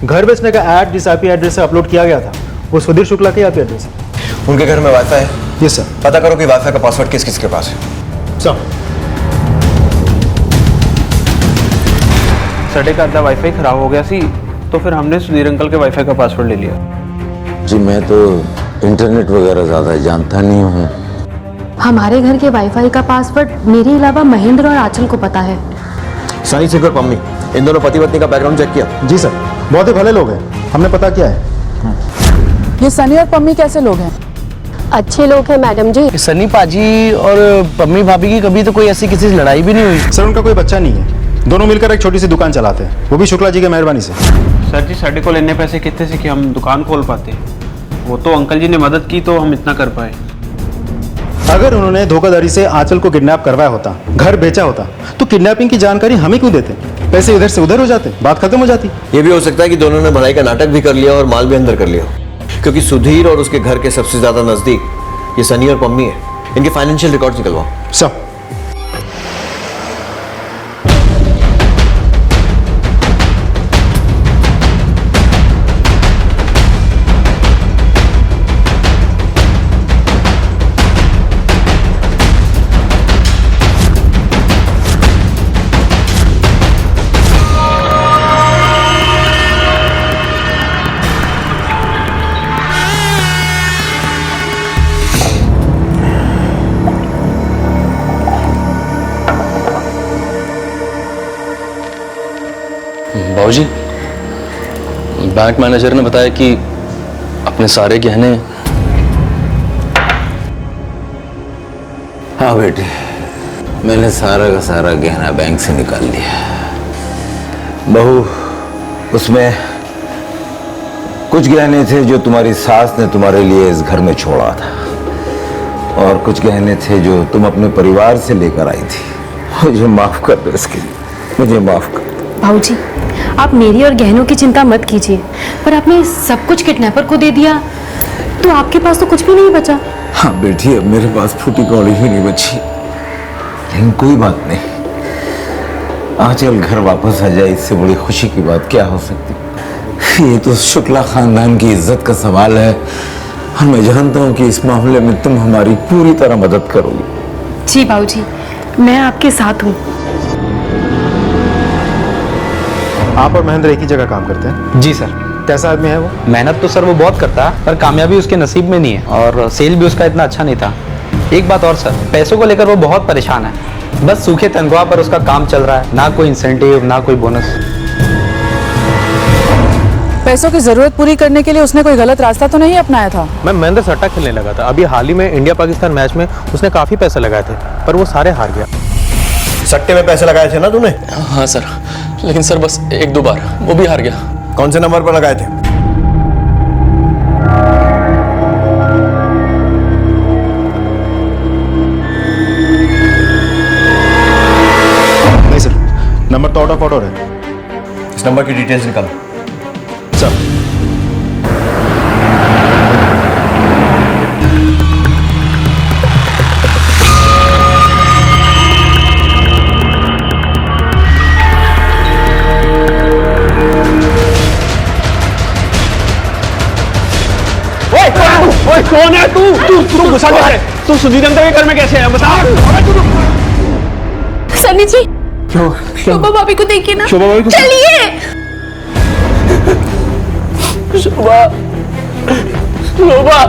घर बेचने का ऐड जिस आईपी एड्रेस से अपलोड किया गया था वो सुधीर शुक्ला के आईपी एड्रेस है। उनके घर में वाईफाई है? Yes sir. पता करो कि वाईफाई का पासवर्ड किस किस के पास है। सर साढ़े का आधा वाईफाई खराब हो गया सी, तो फिर हमने सुधीर अंकल के वाईफाई का पासवर्ड ले लिया। जी मैं तो इंटरनेट वगैरह ज्यादा जानता नहीं हूँ। हमारे घर के वाईफाई का पासवर्ड मेरे अलावा महेंद्र और आंचल को पता है। सनी सिंह और पम्मी, इन दोनों पति पत्नी का बैकग्राउंड चेक किया? जी सर, बहुत ही भले लोग हैं, हमने पता किया है। ये सनी और पम्मी कैसे लोग हैं? अच्छे लोग हैं मैडम जी। सनी पाजी और पम्मी भाभी की कभी तो कोई ऐसी किसी से लड़ाई भी नहीं हुई। सर उनका कोई बच्चा नहीं है, दोनों मिलकर एक छोटी सी दुकान चलाते हैं, वो भी शुक्ला जी की मेहरबानी से। सर जी, साढ़े को लेने पैसे कितने से कि हम दुकान खोल पाते? वो तो अंकल जी ने मदद की तो हम इतना कर पाए। अगर उन्होंने धोखाधड़ी से आंचल को किडनैप करवाया होता, घर बेचा होता, तो किडनैपिंग की जानकारी हमें क्यों देते? पैसे इधर से उधर हो जाते, बात खत्म हो जाती। ये भी हो सकता है कि दोनों ने भलाई का नाटक भी कर लिया और माल भी अंदर कर लिया, क्योंकि सुधीर और उसके घर के सबसे ज्यादा नजदीक ये सनी और पम्मी है। इनके फाइनेंशियल रिकॉर्ड्स निकलवाओ। सर बाबूजी, बैंक मैनेजर ने बताया कि अपने सारे गहने। हाँ बेटे, मैंने सारा का सारा गहना बैंक से निकाल लिया। बहू, उसमें कुछ गहने थे जो तुम्हारी सास ने तुम्हारे लिए इस घर में छोड़ा था, और कुछ गहने थे जो तुम अपने परिवार से लेकर आई थी। मुझे माफ कर दो इसके लिए, मुझे माफ कर दो। भाऊजी, आप मेरी और गहनों की चिंता मत कीजिए, पर आपने सब कुछ किडनैपर को दे दिया तो आपके पास तो कुछ भी नहीं बचा। हाँ बेटी, अब मेरे पास फूटी कौड़ी भी नहीं बची, लेकिन कोई बात नहीं। आंचल घर वापस आ जाए, इससे बड़ी खुशी की बात क्या हो सकती। ये तो शुक्ला खानदान की इज्जत का सवाल है, और मैं जानता हूँ कि इस मामले में तुम हमारी पूरी तरह मदद करोगी। जी भाऊजी, मैं आपके साथ हूँ। आप और महेंद्र एक ही जगह काम करते हैं? जी सर। कैसा आदमी है वो? मेहनत तो सर वो बहुत करता है, पर कामयाबी उसके नसीब में नहीं है, और सेल भी उसका इतना अच्छा नहीं था। एक बात और सर, पैसों को लेकर वो बहुत परेशान है। बस सूखे तनख्वाह पर उसका काम चल रहा है, ना कोई इंसेंटिव ना कोई बोनस। पैसों की जरूरत पूरी करने के लिए उसने कोई गलत रास्ता तो नहीं अपनाया था? मैं महेंद्र सट्टा खेलने लगा था। अभी हाल ही में इंडिया पाकिस्तान मैच में उसने काफी पैसे लगाए थे, पर वो सारे हार गया। सट्टे में पैसे लगाए थे ना तूने? हाँ सर, लेकिन सर बस एक दो बार, वो भी हार गया। कौन से नंबर पर लगाए थे? नहीं सर, नंबर तो आउट ऑफ ऑर्डर है। इस नंबर की डिटेल्स निकालो। सर ओए कौन है तू? तू घुसा कैसे? तू सुधीर अंकल के घर में कैसे है? बता। सनी जी, शोभा भाभी को देखिए ना। शोभा भाभी को- चलिए। शोभा शोभा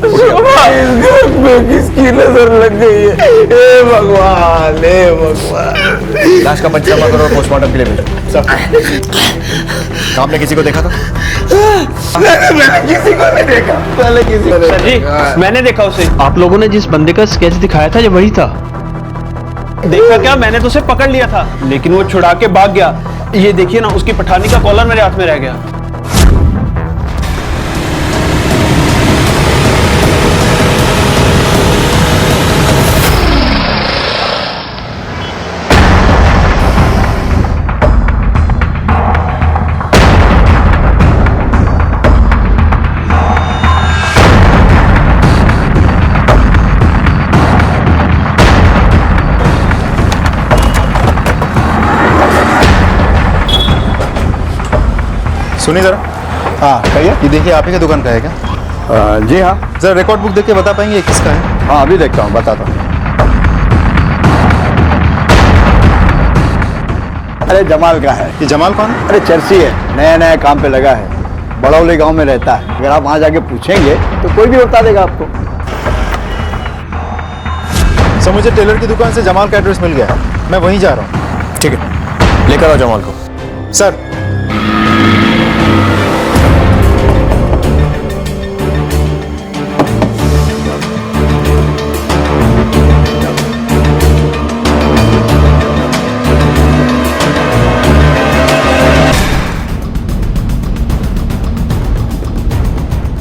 शोभा इस घर में किसकी नजर लग गई है? हे भगवान, हे भगवान। लाश का पंचनामा करो और पोस्टमार्टम के लिए भेजो। आपने किसी को देखा था? मैंने किसी को नहीं देखा। पहले किसी को नहीं सर जी, मैंने देखा उसे। आप लोगों ने जिस बंदे का स्केच दिखाया था ये वही था। देखा क्या, मैंने तो उसे पकड़ लिया था लेकिन वो छुड़ा के भाग गया। ये देखिए ना, उसकी पठानी का कॉलर मेरे हाथ में रह गया। सुनिए जरा। हाँ कहिए। ये देखिए आप ही की दुकान का है क्या? जी हाँ। जरा रिकॉर्ड बुक देख के बता पाएंगे ये किसका है? हाँ अभी देखता हूँ, बताता हूँ। अरे जमाल का है। ये जमाल कौन है? अरे चर्सी है, नया नया काम पे लगा है, बड़ौली गांव में रहता है। अगर आप वहां जाके पूछेंगे तो कोई भी बता देगा आपको। सर मुझे टेलर की दुकान से जमाल का एड्रेस मिल गया है, मैं वहीं जा रहा हूँ। ठीक है, लेकर आओ जमाल को। सर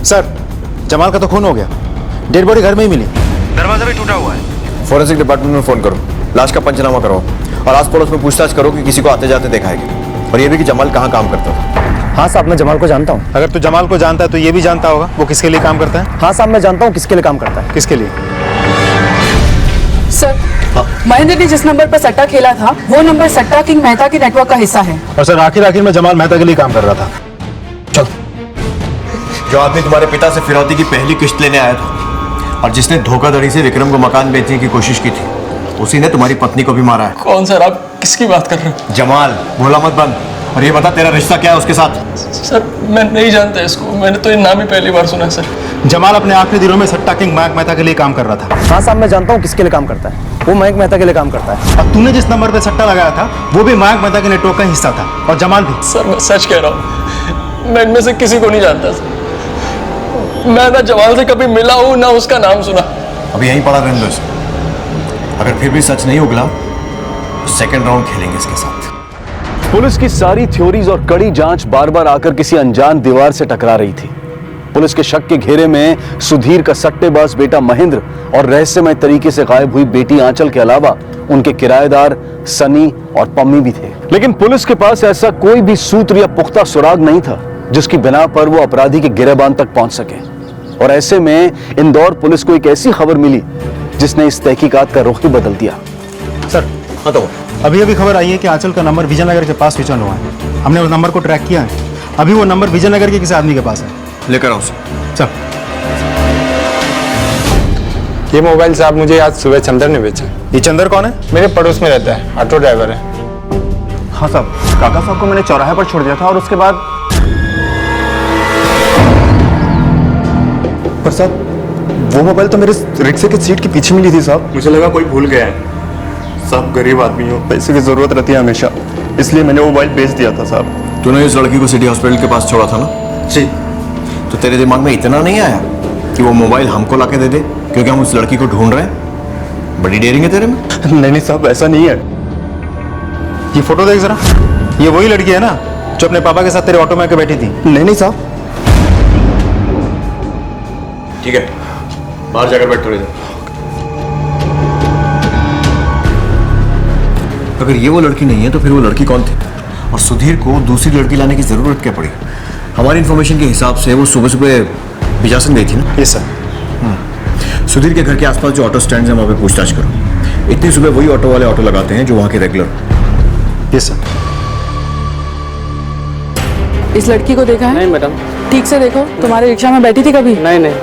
सर जमाल का तो खून हो गया, डेड बॉडी घर में ही मिली, दरवाजा भी टूटा हुआ है। फॉरेंसिक डिपार्टमेंट में फोन करो, लाश का पंचनामा करो और आस पड़ोस में पूछताछ करो कि किसी को आते जाते देखा है क्या। और ये भी कि जमाल कहाँ काम करता था। हाँ साहब, मैं जमाल को जानता हूँ। अगर तू जमाल को जानता है तो ये भी जानता होगा वो किसके लिए काम करता है। हाँ साहब, मैं जानता हूँ किसके लिए काम करता है। किसके लिए? सर, महेंद्र ने जिस नंबर पर सट्टा खेला था वो नंबर सट्टा किंग मेहता के नेटवर्क का हिस्सा है। और सर आखिर में जमाल मेहता के लिए काम कर रहा था। चल, जो आदमी तुम्हारे पिता से फिरौती की पहली किश्त लेने आया था और जिसने धोखाधड़ी से विक्रम को मकान बेचने की कोशिश की थी, उसी ने तुम्हारी पत्नी को भी मारा है। कौन सर, आप किसकी बात कर रहे हो? जमाल, भोला मत बन। और ये बता तेरा रिश्ता क्या है उसके साथ? सर मैं नहीं जानता इसको, मैंने तो ये नाम ही पहली बार सुना सर। जमाल अपने आखिरी दिनों में सट्टा किंग मयंक मेहता के लिए काम कर रहा था। हाँ साहब, मैं जानता हूँ किसके लिए काम करता है। वो मयंक मेहता के लिए काम करता है। और तूने जिस नंबर पे सट्टा लगाया था वो भी मयंक मेहता के नेटवर्क का हिस्सा था, और जमाल भी। सर मैं सच कह रहा हूँ, मैं इनमें से किसी को नहीं जानता सर। मैं ना जमाल से कभी मिला हूँ ना उसका नाम सुना। अभी यहीं पड़ा रहने दो इसे। अगर फिर भी सच नहीं उगला तो सेकंड राउंड खेलेंगे इसके साथ। पुलिस की सारी थ्योरीज और कड़ी जांच बार बार आकर किसी अनजान दीवार से टकरा रही थी। पुलिस के शक के घेरे में सुधीर का सट्टेबाज बेटा महेंद्र और रहस्यमय तरीके से गायब हुई बेटी आंचल के अलावा उनके किराएदार सनी और पम्मी भी थे। लेकिन पुलिस के पास ऐसा कोई भी सूत्र या पुख्ता सुराग नहीं था जिसकी बिना पर वो अपराधी के गिरेबान तक पहुंच सके। और ऐसे में इंदौर पुलिस को एक ऐसी खबर मिली जिसने इस तहकीकात का रुख ही बदल दिया। सर हाँ तो अभी अभी खबर आई है कि आंचल का नंबर विजयनगर के पास स्विच ऑन हुआ है। हमने उस नंबर को ट्रैक किया है। अभी वो नंबर विजयनगर के किसी आदमी के पास है। लेकर आओ उसे। सर ये मोबाइल साहब मुझे आज सुबह चंदर ने बेचा। ये चंदर कौन है? मेरे पड़ोस में रहता है, ऑटो ड्राइवर है। हाँ साहब, काका साहब को मैंने चौराहे पर छोड़ दिया था और उसके बाद पर साहब वो मोबाइल तो मेरे रिक्शे की सीट के पीछे मिली थी साहब। मुझे लगा कोई भूल गया है। साहब गरीब आदमी हो, पैसे की जरूरत रहती है हमेशा, इसलिए मैंने वो मोबाइल बेच दिया था साहब। तूने इस लड़की को सिटी हॉस्पिटल के पास छोड़ा था ना? जी। तो तेरे दिमाग में इतना नहीं आया कि वो मोबाइल हमको लाके दे दे क्योंकि हम उस लड़की को ढूंढ रहे हैं? बड़ी डेयरिंग है तेरे में। नहीं साहब, ऐसा नहीं है। ये फोटो देख जरा, ये वही लड़की है ना जो अपने पापा के साथ तेरे ऑटो में आके बैठी थी? नहीं साहब। ठीक है, बाहर जाकर बैठ थोड़ी देर। अगर ये वो लड़की नहीं है तो फिर वो लड़की कौन थी? और सुधीर को दूसरी लड़की लाने की जरूरत क्या पड़ी? हमारी इन्फॉर्मेशन के हिसाब से वो सुबह सुबह बिजासन गई थी ना? Yes sir. सुधीर के घर के आसपास जो ऑटो स्टैंड है वहाँ पे पूछताछ करो। इतनी सुबह वही ऑटो वाले ऑटो लगाते हैं जो वहाँ के रेगुलर। Yes sir. इस लड़की को देखा है? नहीं मैडम। ठीक से देखो, तुम्हारे रिक्शा में बैठी थी कभी? नहीं नहीं।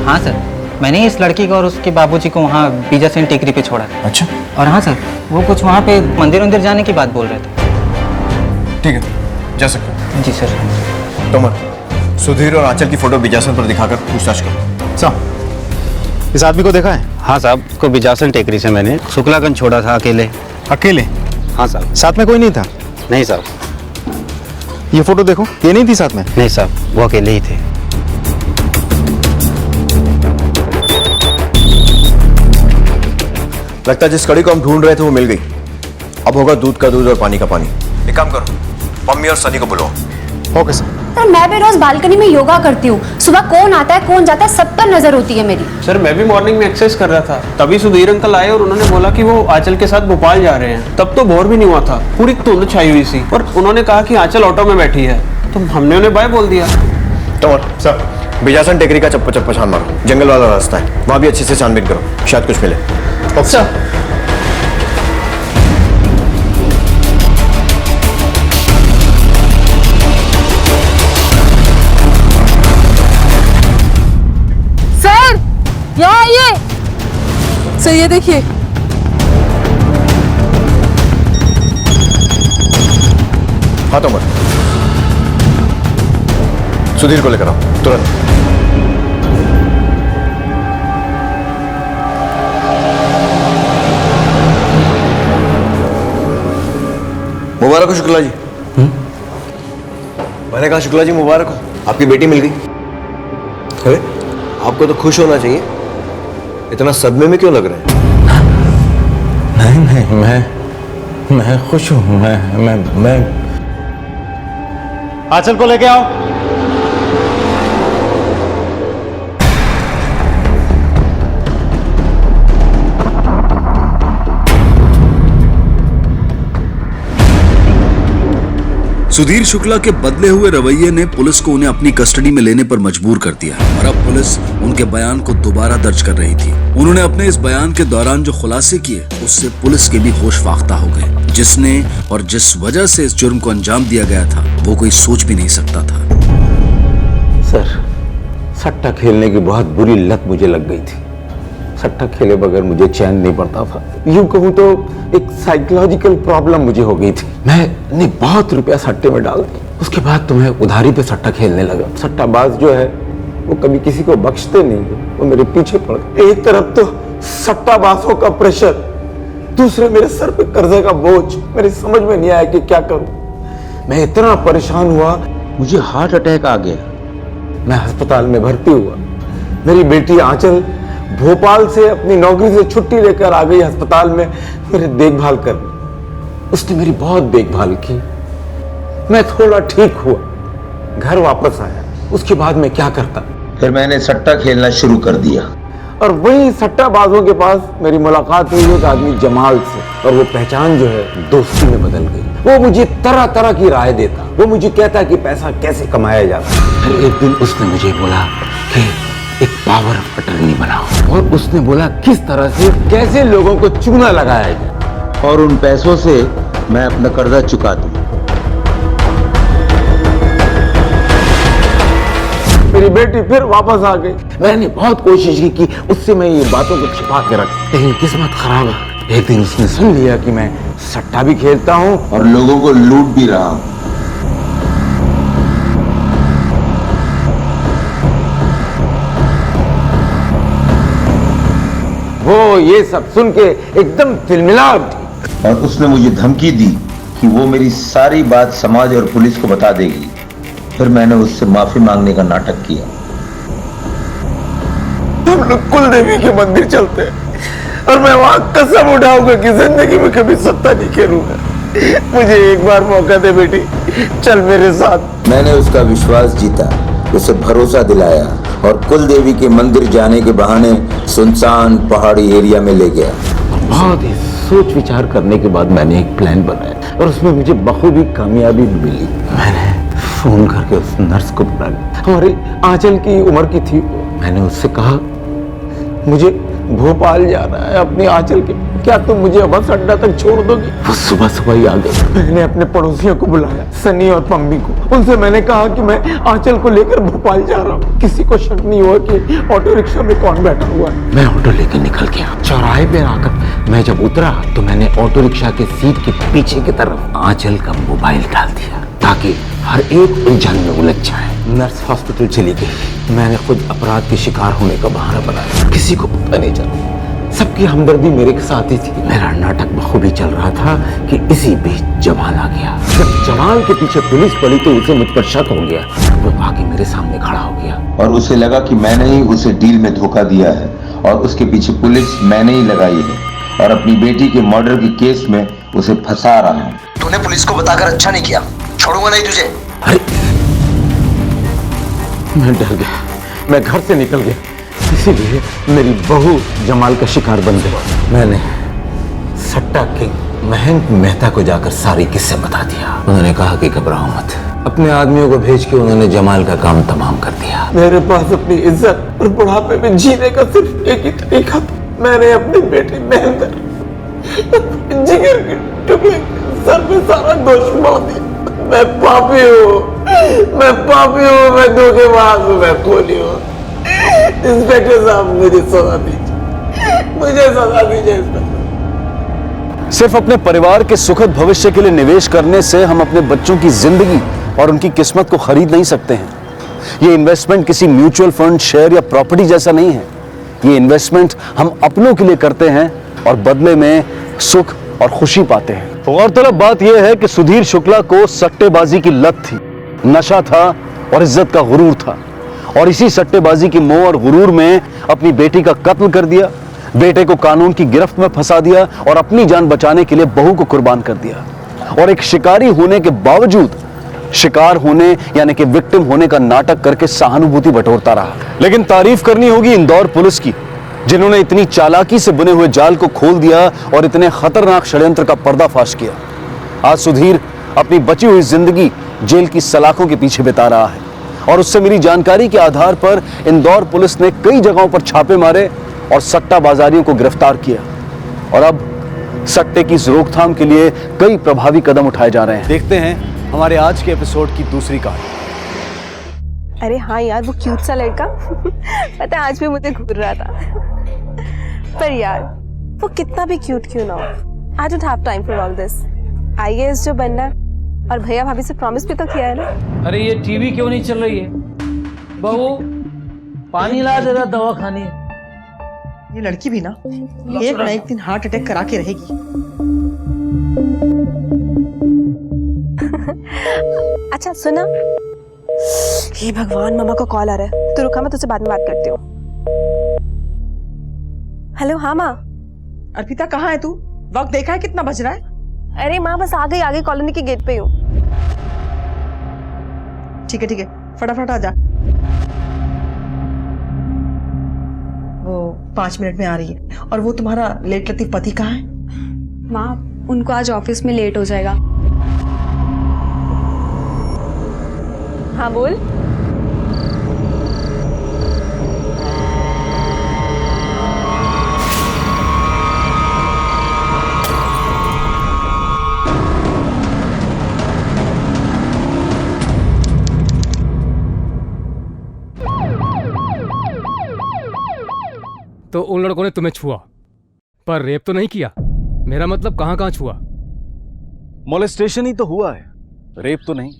हाँ सर, मैंने इस लड़की को और उसके बाबूजी को वहाँ बीजा सेन टेकरी पे छोड़ा था। अच्छा और हाँ सर, वो कुछ वहाँ पे मंदिर जाने की बात बोल रहे थे। ठीक है, जा सकते हो। जी सर। तोमर, सुधीर और आंचल की फोटो बिजासन पर दिखाकर पूछताछ करो। साहब, इस आदमी को देखा है? हाँ साहब, उसको बिजासन टेकरी से मैंने शुक्लागंज छोड़ा था अकेले। अकेले? हाँ साहब। साथ में कोई नहीं था? नहीं साहब। ये फोटो देखो, ये नहीं थी साथ में? नहीं साहब, वो अकेले ही थे। लगता है जिस कड़ी को हम ढूंढ रहे थे वो मिल गई। अब होगा दूध का दूध और पानी का पानी। एक काम करो, मम्मी और सनी को बुलाओ। Okay sir. सर मैं भी रोज बालकनी में योगा करती हूँ। सुबह कौन आता है कौन जाता है सब पर नजर होती है मेरी। सर मैं भी मॉर्निंग में एक्सरसाइज कर रहा था, तभी सुधीर अंकल आए और उन्होंने बोला कि वो आंचल के साथ भोपाल जा रहे हैं। तब तो बोर भी नहीं हुआ था, पूरी धुंध छाई हुई थी, और उन्होंने कहा कि आंचल ऑटो में बैठी है, तो हमने उन्हें बाय बोल दिया। तोमर सर, बिजासन टेकरी का चप्पा चप्पा छान मारो, जंगल वाला रास्ता है, वहां भी अच्छे से छानबीन करो, शायद कुछ मिले। सर यहाँ आइए। सर ये देखिए। हाँ तोमर, सुधीर को लेकर आओ तुरंत। मुबारक हो शुक्ला जी। मैंने कहा शुक्ला जी मुबारक हो, आपकी बेटी मिल गई। अरे आपको तो खुश होना चाहिए, इतना सदमे में क्यों लग रहे हैं? नहीं, मैं खुश हूं। मैं आंचल को लेके आओ। सुधीर शुक्ला के बदले हुए रवैये ने पुलिस को उन्हें अपनी कस्टडी में लेने पर मजबूर कर दिया और अब पुलिस उनके बयान को दोबारा दर्ज कर रही थी। उन्होंने अपने इस बयान के दौरान जो खुलासे किए उससे पुलिस के भी होश फाख्ता हो गए। जिसने और जिस वजह से इस जुर्म को अंजाम दिया गया था वो कोई सोच भी नहीं सकता था। सर, सट्टा खेलने की बहुत बुरी लत मुझे लग गई थी। सट्टा खेले बगैर मुझे चैन नहीं पड़ता था। यूं कहूं तो एक साइकोलॉजिकल प्रॉब्लम मुझे हो गई थी। मैंने बहुत रुपया सट्टे में डाल दिया, उसके बाद तो मैं उधारी पे सट्टा खेलने लगा। सट्टाबाज जो है वो कभी किसी को बख्शते नहीं, वो मेरे पीछे पड़ गए। एक तरफ तो सट्टाबाजों का प्रेशर, दूसरे मेरे सर पे कर्जे का बोझ। मेरी समझ में नहीं आया कि क्या करूं। मैं इतना परेशान हुआ, मुझे हार्ट अटैक आ गया। मैं अस्पताल में भर्ती हुआ। मेरी बेटी आंचल भोपाल से अपनी नौकरी से छुट्टी लेकर आ गई अस्पताल में मेरी देखभाल करने। उसने मेरी बहुत देखभाल की। मैं थोड़ा ठीक हुआ, घर वापस आया। उसके बाद मैं क्या करता, फिर मैंने सट्टा खेलना शुरू कर दिया। और वही सट्टाबाजों के पास मेरी मुलाकात हुई एक आदमी जमाल से, और वो पहचान जो है दोस्ती में बदल गई। वो मुझे तरह तरह की राय देता, वो मुझे कहता कि पैसा कैसे कमाया जाता। फिर एक दिन उसने मुझे बोला कि एक पावर ऑफ अटर्नी बनाओ, और उसने बोला किस तरह से कैसे लोगों को चूना लगाया जाए, और उन पैसों से मैं अपना कर्जा चुका दूं। मेरी बेटी फिर वापस आ गई। मैंने बहुत कोशिश की कि उससे मैं ये बातों को छिपा के रख, लेकिन किस्मत खराब है। एक दिन उसने सुन लिया कि मैं सट्टा भी खेलता हूँ और लोगों को लूट भी रहा हूं। वो ये सब सुन के एकदम तिलमिला उठी। और उसने मुझे धमकी दी कि वो मेरी सारी बात समाज और पुलिस को बता देगी। फिर मैंने उससे माफी मांगने का नाटक किया। हम लोग कुल देवी के मंदिर चलते हैं, और मैं वहां कसम उठाऊंगा कि जिंदगी में कभी सट्टा नहीं खेलूंगा। मुझे एक बार मौका दे बेटी, चल मेरे साथ। मैंने उसका विश्वास जीता, उसे भरोसा दिलाया और कुल देवी के मंदिर जाने के बहाने सुनसान पहाड़ी एरिया में ले गया। बहुत ही सोच विचार करने के बाद मैंने एक प्लान बनाया, और उसमें मुझे बखूबी कामयाबी मिली। मैंने फोन करके उस नर्स को बुला लिया, हमारी आंचल की उम्र की थी। मैंने उससे कहा मुझे भोपाल जाना है अपनी आंचल के क्या तुम मुझे बस अड्डा तक छोड़ दोगी? वो सुबह सुबह ही आ गए। मैंने अपने पड़ोसियों को बुलाया, सनी और पम्मी को। उनसे मैंने कहा कि मैं आंचल को लेकर भोपाल जा रहा हूँ। किसी को शक नहीं हुआ कि ऑटो रिक्शा में कौन बैठा हुआ है। मैं ऑटो लेकर निकल गया। चौराहे पे आकर मैं जब उतरा तो मैंने ऑटो रिक्शा के सीट के पीछे की तरफ आंचल का मोबाइल डाल दिया ताकि हर एक उलझन में उलझ जाए। नर्स हॉस्पिटल चली गई। मैंने खुद अपराध के शिकार होने का बहाना बनाया। किसी को पता नहीं चला। सबकी हमदर्दी मेरे के साथ ही थी। मेरा नाटक बखूबी चल रहा था कि इसी बीच जमाल आ गया। जब जमाल के पीछे पुलिस पड़ी तो उसे मुझ पर शक हो गया। वो आके मेरे सामने खड़ा हो गया और उसे लगा कि मैंने ही उसे डील में धोखा दिया है और उसके पीछे पुलिस मैंने ही लगाई है और अपनी बेटी के मर्डर के केस में उसे फंसा रहा हूँ। तूने पुलिस को बताकर अच्छा नहीं किया, छोड़ूंगा नहीं तुझे। मैं डर गया, मैं घर से निकल गया। इसीलिए मेरी बहू जमाल का शिकार बन गई। मैंने सट्टा किंग महंत मेहता को जाकर सारी किस्से बता दिया। उन्होंने कहा कि घबराओ मत। अपने आदमियों को भेज के उन्होंने जमाल का काम तमाम कर दिया। मेरे पास अपनी इज्जत और बुढ़ापे में जीने का सिर्फ एक ही तरीका था। मैंने अपनी बेटी महेंद्र जिगर के टुकड़े सर पे सारा दोष मोड़ दिया। मैं पापी हूँ, मैं पापी हूँ, मैं धोखेबाज हूँ, मैं खूनी हूँ। इंस्पेक्टर साहब मुझे सजा दीजिए, मुझे सजा दीजिए इंस्पेक्टर। सिर्फ अपने परिवार के सुखद भविष्य के लिए निवेश करने से हम अपने बच्चों की जिंदगी और उनकी किस्मत को खरीद नहीं सकते हैं। ये इन्वेस्टमेंट किसी म्यूचुअल फंड, शेयर या प्रॉपर्टी जैसा नहीं है। ये इन्वेस्टमेंट हम अपनों के लिए करते हैं और बदले में सुख और खुशी पाते हैं। गौरतलब बात यह है कि सुधीर शुक्ला को सट्टेबाजी की लत थी, नशा था और इज्जत का गुरूर था और इसी सट्टेबाजी की मोह और गुरूर में अपनी बेटी का कत्ल कर दिया, बेटे को कानून की गिरफ्त में फंसा दिया और अपनी जान बचाने के लिए बहू को कुर्बान कर दिया। और एक शिकारी होने के बावजूद शिकार होने यानी कि विक्टिम होने का नाटक करके सहानुभूति बटोरता रहा। लेकिन तारीफ करनी होगी इंदौर पुलिस की, जिन्होंने इतनी चालाकी से बुने हुए जाल को खोल दिया और इतने खतरनाक षड्यंत्र का पर्दाफाश किया। आज सुधीर अपनी बची हुई जिंदगी जेल की सलाखों के पीछे बिता रहा है और उससे मिली जानकारी के आधार पर इंदौर पुलिस ने कई जगहों पर छापे मारे और सट्टा बाजारियों को गिरफ्तार किया और अब सट्टे की इस रोकथाम के लिए कई प्रभावी कदम उठाए जा रहे हैं। देखते हैं हमारे आज के एपिसोड की दूसरी कहानी। अरे हाँ यार, वो क्यूट सा लड़का पता है आज भी मुझे घूर रहा था। पर यार वो कितना भी क्यूट क्यों ना हो, I don't have time for all this. IAS जो बनना है और भैया भाभी से प्रॉमिस भी तो किया है ना। अरे ये टीवी क्यों नहीं चल रही है? बहू पानी ला जरा, दवा खानी है। ये लड़की भी ना एक दिन हार्ट अटैक करा के रहेगी। अच्छा सुना, हे भगवान, मामा का कॉल आ रहा है। तो रुका, मैं तुझसे बाद में बात करती हूँ। हेलो हाँ माँ। अर्पिता कहाँ है तू? वक्त देखा है कितना बज रहा है? अरे माँ बस आ गई, आगे कॉलोनी के गेट पे हूँ। ठीक है फटाफट आ जा। वो 5 मिनट में आ रही है। और वो तुम्हारा लेट लतीफ पति कहाँ है? माँ उनको आज ऑफिस में लेट हो जाएगा। हाँ बोल। तो उन लड़कों ने तुम्हें छुआ पर रेप तो नहीं किया? मेरा मतलब कहां छुआ? मोलेस्टेशन ही तो हुआ है, रेप तो नहीं।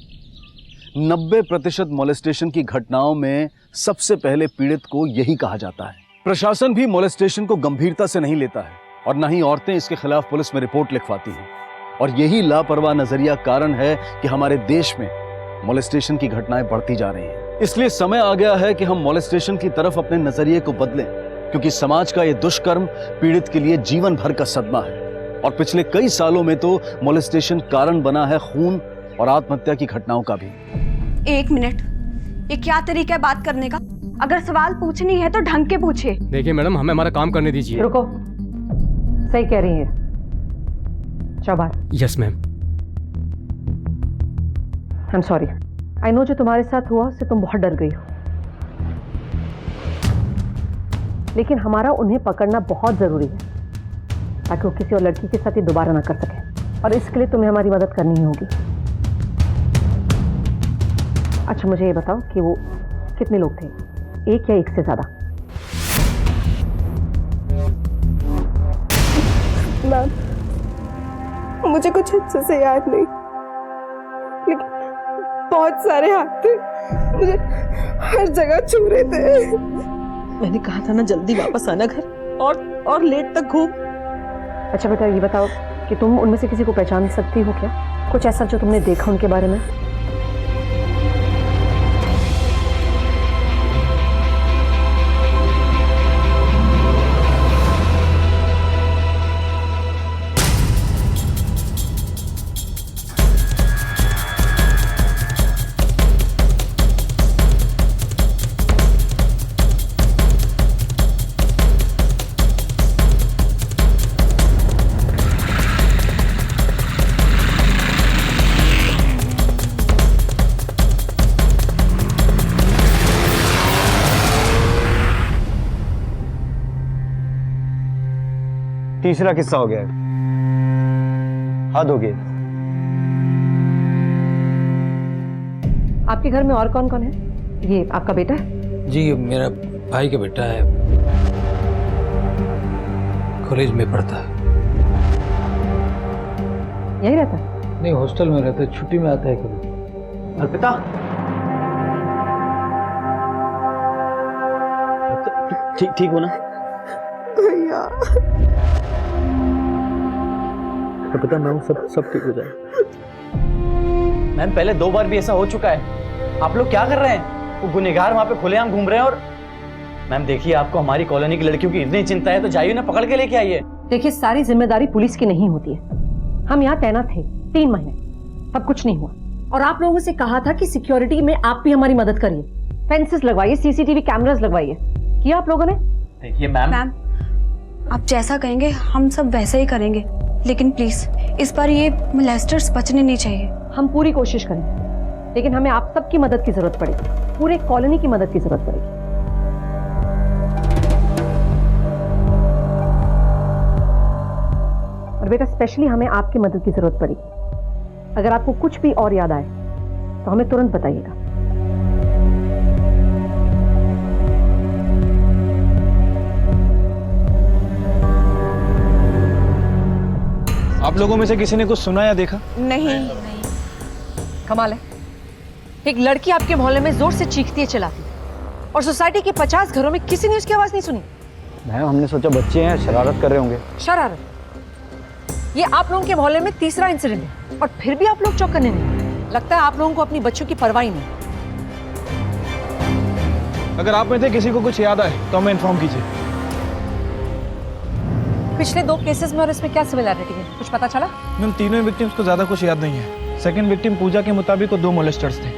90% मोलेस्टेशन की घटनाओं में सबसे पहले पीड़ित को यही कहा जाता है। प्रशासन भी मोलेस्टेशन को गंभीरता से नहीं लेता है और न ही औरतें इसके खिलाफ पुलिस में रिपोर्ट लिखवाती हैं। और यही लापरवाह नजरिया कारण है कि हमारे देश में मोलेस्टेशन की घटनाएं बढ़ती जा रही हैं। इसलिए समय आ गया है कि हम मोलेस्टेशन की तरफ अपने नजरिए को बदलें, क्योंकि समाज का यह दुष्कर्म पीड़ित के लिए जीवन भर का सदमा है। और पिछले कई सालों में तो मोलेस्टेशन कारण बना है खून और आत्महत्या की घटनाओं का भी। 1 मिनट, ये क्या तरीका है बात करने का? अगर सवाल पूछनी है तो ढंग के पूछे। देखिए मैडम, हमें हमारा काम करने दीजिए। रुको, सही कह रही है। चौबार। Yes ma'am. I am sorry. I know जो तुम्हारे साथ हुआ उससे तुम बहुत डर गई हो, लेकिन हमारा उन्हें पकड़ना बहुत जरूरी है। ताकि वो किसी और लड़की के साथ ये दोबारा ना कर सके, और इसके लिए तुम्हें हमारी मदद करनी ही होगी। अच्छा मुझे ये बताओ कि वो कितने लोग थे, एक या एक से ज्यादा? मैम, मुझे कुछ अच्छे से याद नहीं, लेकिन बहुत सारे हाथ थे, मुझे हर जगह छू रहे थे। मैंने कहा था ना जल्दी वापस आना घर, और लेट तक घूम। अच्छा बेटा ये बताओ कि तुम उनमें से किसी को पहचान सकती हो क्या? कुछ ऐसा जो तुमने देखा उनके बारे में? तीसरा किस्सा हो गया है, हद हो गई। आपके घर में और कौन कौन है? ये आपका बेटा है? जी मेरा भाई का बेटा है, कॉलेज में पढ़ता है। यही रहता है? नहीं, हॉस्टल में रहता है, छुट्टी में आता है कभी। अर्पिता, ठीक हो ना? भैया अर्पिता मैम, सब ठीक हो जाए। मैम पहले 2 बार भी ऐसा हो चुका है। आप लोग क्या कर रहे हैं? वो गुनहगार वहां पे खुलेआम घूम रहे हैं। और मैम देखिए, आपको हमारी कॉलोनी की लड़कियों की इतनी चिंता है तो जाइए ना, पकड़ के लेके आइए। देखिए सारी जिम्मेदारी पुलिस की नहीं होती है। हम यहाँ तैनात थे 3 महीने, तब कुछ नहीं हुआ, और आप लोगों से कहा था कि सिक्योरिटी में आप भी हमारी मदद करिए, फेंसेस लगवाइए, सीसीटीवी कैमरास लगवाइए। किया आप लोगों ने? देखिए मैम, आप जैसा कहेंगे हम सब वैसे ही करेंगे, लेकिन प्लीज इस बार ये मोलेस्टर्स बचने नहीं चाहिए। हम पूरी कोशिश करेंगे, लेकिन हमें आप सबकी मदद की जरूरत पड़ेगी, पूरे कॉलोनी की मदद की जरूरत पड़ेगी। और बेटा स्पेशली हमें आपकी मदद की जरूरत पड़ेगी। अगर आपको कुछ भी और याद आए तो हमें तुरंत बताइएगा। आप लोगों में से किसी ने कुछ सुना या देखा? नहीं। कमाल है, एक लड़की आपके मोहल्ले में जोर से चीखती है, चिल्लाती है, और सोसाइटी के 50 घरों में किसी ने उसकी आवाज नहीं सुनी। मैम हमने सोचा बच्चे हैं, शरारत कर रहे होंगे। शरारत? ये आप लोगों के मोहल्ले में तीसरा इंसिडेंट है, और फिर भी आप लोग चौंकने नहीं। लगता है आप लोगों को अपनी बच्चों की परवाह ही नहीं। अगर आप में से किसी को कुछ याद आए तो हमें इन्फॉर्म कीजिए। पिछले 2 केसेस में और इसमें क्या सिमिलैरिटी है, कुछ पता चला? मैम तीनों विक्टिम्स को ज्यादा कुछ याद नहीं है। सेकंड विक्टिम पूजा के मुताबिक वो 2 मोलेस्टर्स थे,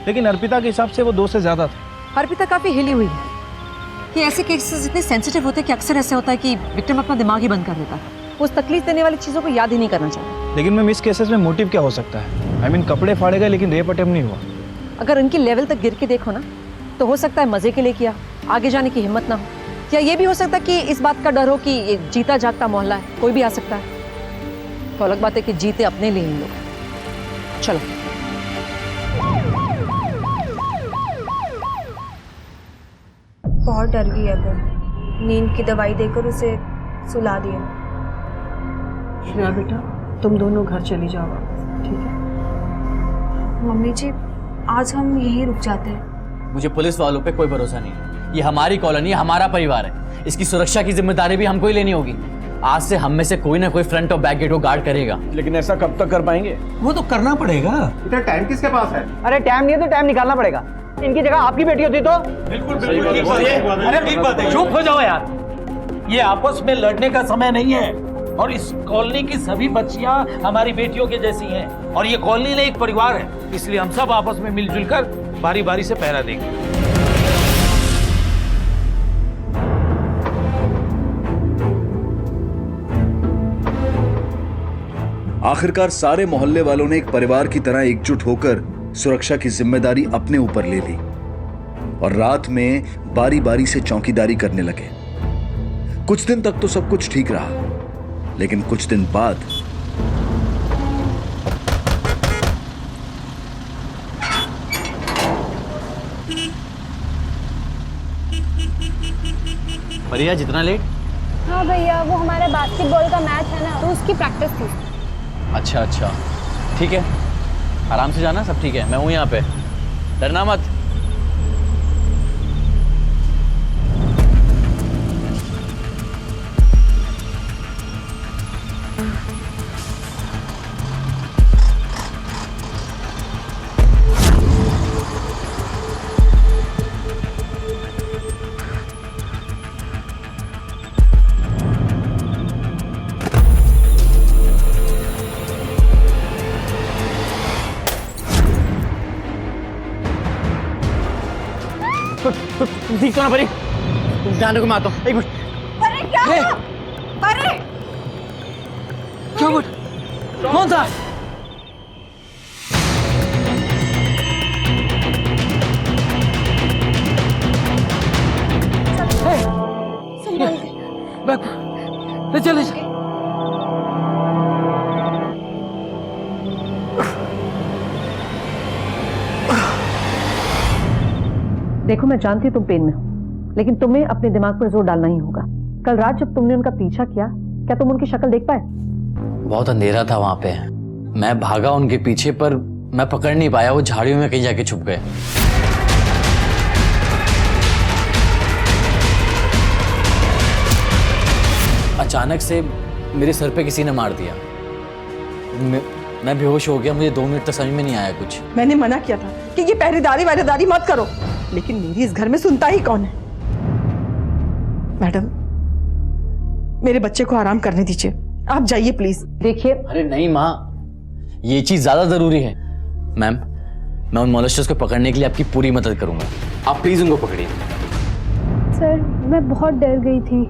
लेकिन अर्पिता के हिसाब से वो 2 से ज्यादा थे। अर्पिता काफी हिली हुई है। ये ऐसे केसेस इतने सेंसिटिव होते हैं कि अक्सर ऐसे होता है कि विक्टिम अपना दिमाग ही बंद कर देता है, उस तकलीफ देने वाली चीजों को याद ही नहीं करना चाहता। लेकिन मैम इस केसेस में मोटिव क्या हो सकता है? आई मीन कपड़े फाड़े गए लेकिन रेप अटेम्प्ट नहीं हुआ। अगर उनकी लेवल तक गिर के देखो ना, तो हो सकता है मजे के लिए किया, आगे जाने की हिम्मत ना हो, या ये भी हो सकता है कि इस बात का डर हो कि ये जीता जागता मोहल्ला है, कोई भी आ सकता है। तो अलग बात है कि जीते अपने लिए ही लोग। चलो बहुत डर गई है वो, नींद की दवाई देकर उसे सुला दिया। श्रेया बेटा, तुम दोनों घर चली जाओ, ठीक है? मम्मी जी आज हम यहीं रुक जाते हैं। मुझे पुलिस वालों पे कोई भरोसा नहीं है। ये हमारी कॉलोनी है, हमारा परिवार है, इसकी सुरक्षा की जिम्मेदारी भी हमको ही लेनी होगी। आज से हम में से कोई ना कोई फ्रंट और बैक गेट को गार्ड करेगा। लेकिन ऐसा कब तक कर पाएंगे? वो तो करना पड़ेगा। इतना टाइम किसके पास है? अरे टाइम नहीं है तो टाइम निकालना पड़ेगा। इनकी जगह आपकी बेटी होती तो। बिल्कुल ठीक बात है। चुप हो जाओ यार, ये आपस में लड़ने का समय नहीं है, और इस कॉलोनी की सभी बच्चियां हमारी बेटियों के जैसी हैं, और ये कॉलोनी नहीं एक परिवार है, इसलिए हम सब आपस में मिलजुल कर बारी बारी से पहरा देंगे। आखिरकार सारे मोहल्ले वालों ने एक परिवार की तरह एकजुट होकर सुरक्षा की जिम्मेदारी अपने ऊपर ले ली और रात में बारी बारी से चौकीदारी करने लगे। कुछ दिन तक तो सब कुछ ठीक रहा, लेकिन कुछ दिन बाद भैया जितना लेट? हाँ भैया, वो हमारा बास्केटबॉल का मैच है ना, तो उसकी प्रैक्टिस थी। अच्छा अच्छा, ठीक है, आराम से जाना, सब ठीक है, मैं हूँ यहाँ पे, डरना मत। ठीक तो ना परी, ध्यान रखो, मैं आता हूँ। एक मिनट। अरे क्या हुआ? अरे क्या हुआ? कौन था? ले चल। देखो, मैं जानती हूँ तुम पेन में हो, लेकिन तुम्हें अपने दिमाग पर जोर डालना ही होगा। कल रात जब तुमने उनका पीछा किया, क्या तुम उनकी शक्ल देख पाए? बहुत अंधेरा था वहां पे, मैं भागा उनके पीछे, पर मैं पकड़ नहीं पाया, वो झाड़ियों में कहीं जाके छुप गए। अचानक से मेरे सर पे किसी ने मार दिया, मैं बेहोश हो गया, मुझे 2 मिनट तक समझ में नहीं आया कुछ। मैंने मना किया था कि ये पहरेदारी मत करो, लेकिन मेरी इस घर में सुनता ही कौन है? मैडम, मेरे बच्चे को आराम करने दीजिए, आप जाइए प्लीज। देखिए, अरे नहीं माँ, ये चीज ज्यादा जरूरी है। मैम, मैं उन मॉलेस्टर्स को पकड़ने के लिए आपकी पूरी मदद करूंगा, आप प्लीज उनको पकड़िए। सर, मैं बहुत डर गई थी।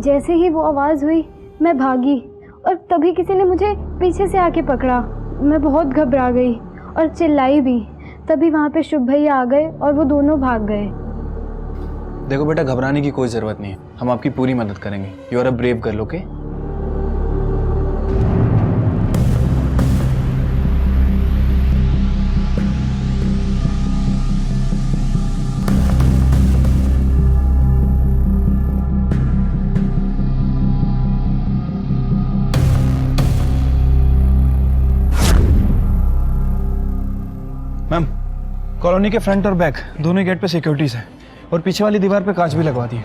जैसे ही वो आवाज़ हुई मैं भागी और तभी किसी ने मुझे पीछे से आके पकड़ा। मैं बहुत घबरा गई और चिल्लाई भी। तभी वहाँ पे शुभ भैया आ गए और वो दोनों भाग गए। देखो बेटा, घबराने की कोई ज़रूरत नहीं है, हम आपकी पूरी मदद करेंगे। You are a brave girl, okay? Ma'am, colony के फ्रंट और बैक दोनों गेट पे सिक्योरिटीज है और पीछे वाली दीवार पे कांच भी लगवा दी है।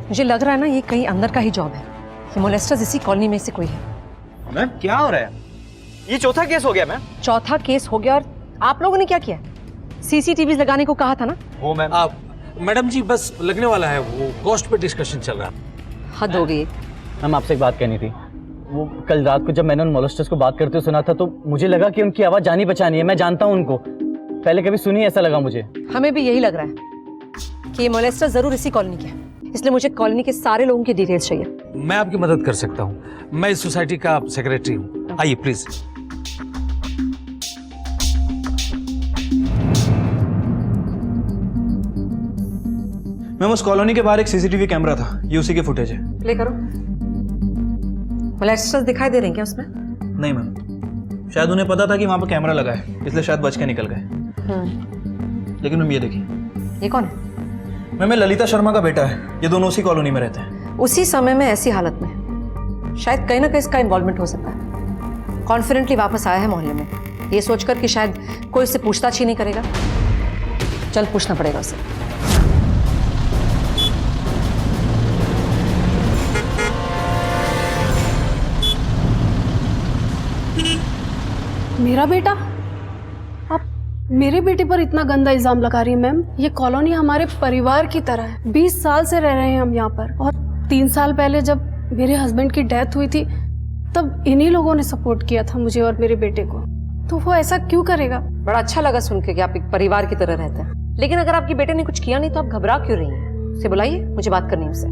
मुझे लग रहा है ना, ये कहीं अंदर का ही जॉब है। ये मोलेस्टर्स इसी कॉलोनी में से कोई है। मैम, क्या हो रहा है? ये चौथा केस हो गया मैम। चौथा केस हो गया, और आप लोगों ने क्या किया? सीसीटीवी लगाने को कहा था ना। वो मैम, मैडम जी बस लगने वाला है, वो कॉस्ट पे डिस्कशन चल रहा है। हद हो गई। मैम, आपसे एक बात कहनी थी। वो कल रात को जब मैंने उन मॉलेस्टर्स को बात करते हुए सुना था, तो मुझे लगा कि उनकी आवाज़ जानी पहचानी है, मैं जानता हूँ उनको, पहले कभी सुनी, ऐसा लगा मुझे। हमें भी यही लग रहा है कि ये मोलेस्टर जरूर इसी कॉलोनी के है, इसलिए मुझे कॉलोनी के सारे लोगों की डिटेल्स चाहिए। मैं आपकी मदद कर सकता हूँ, मैं इस सोसाइटी का सेक्रेटरी हूँ, आइए प्लीज। मैम, उस कॉलोनी के बाहर एक सीसीटीवी कैमरा था, ये उसी के फुटेज है। प्ले करो। मोलेस्टर्स दिखाई दे रहे हैं क्या उसमें? नहीं मैम, शायद उन्हें पता था कि वहाँ पर कैमरा लगा है, इसलिए शायद बच के निकल गए। लेकिन मैम, ये देखिए। ये कौन है? मैम, ये ललिता शर्मा का बेटा है, ये दोनों उसी कॉलोनी में रहते हैं। उसी समय में ऐसी हालत में शायद कहीं ना कहीं इसका इन्वॉल्वमेंट हो सकता है। कॉन्फिडेंटली वापस आया है मोहल्ले में, ये सोचकर कि शायद कोई उससे पूछताछ ही नहीं करेगा। चल, पूछना पड़ेगा उसे। मेरा बेटा? आप मेरे बेटे पर इतना गंदा इल्जाम लगा रही है मैम? ये कॉलोनी हमारे परिवार की तरह है, 20 साल से रह रहे हैं हम यहाँ पर, और 3 साल पहले जब मेरे हस्बैंड की डेथ हुई थी तब इन्हीं लोगों ने सपोर्ट किया था मुझे और मेरे बेटे को, तो वो ऐसा क्यों करेगा? बड़ा अच्छा लगा सुन के कि आप एक परिवार की तरह रहते हैं, लेकिन अगर आपके बेटे ने कुछ किया नहीं तो आप घबरा क्यों रही हैं? उसे बुलाइए, मुझे बात करनी है उससे।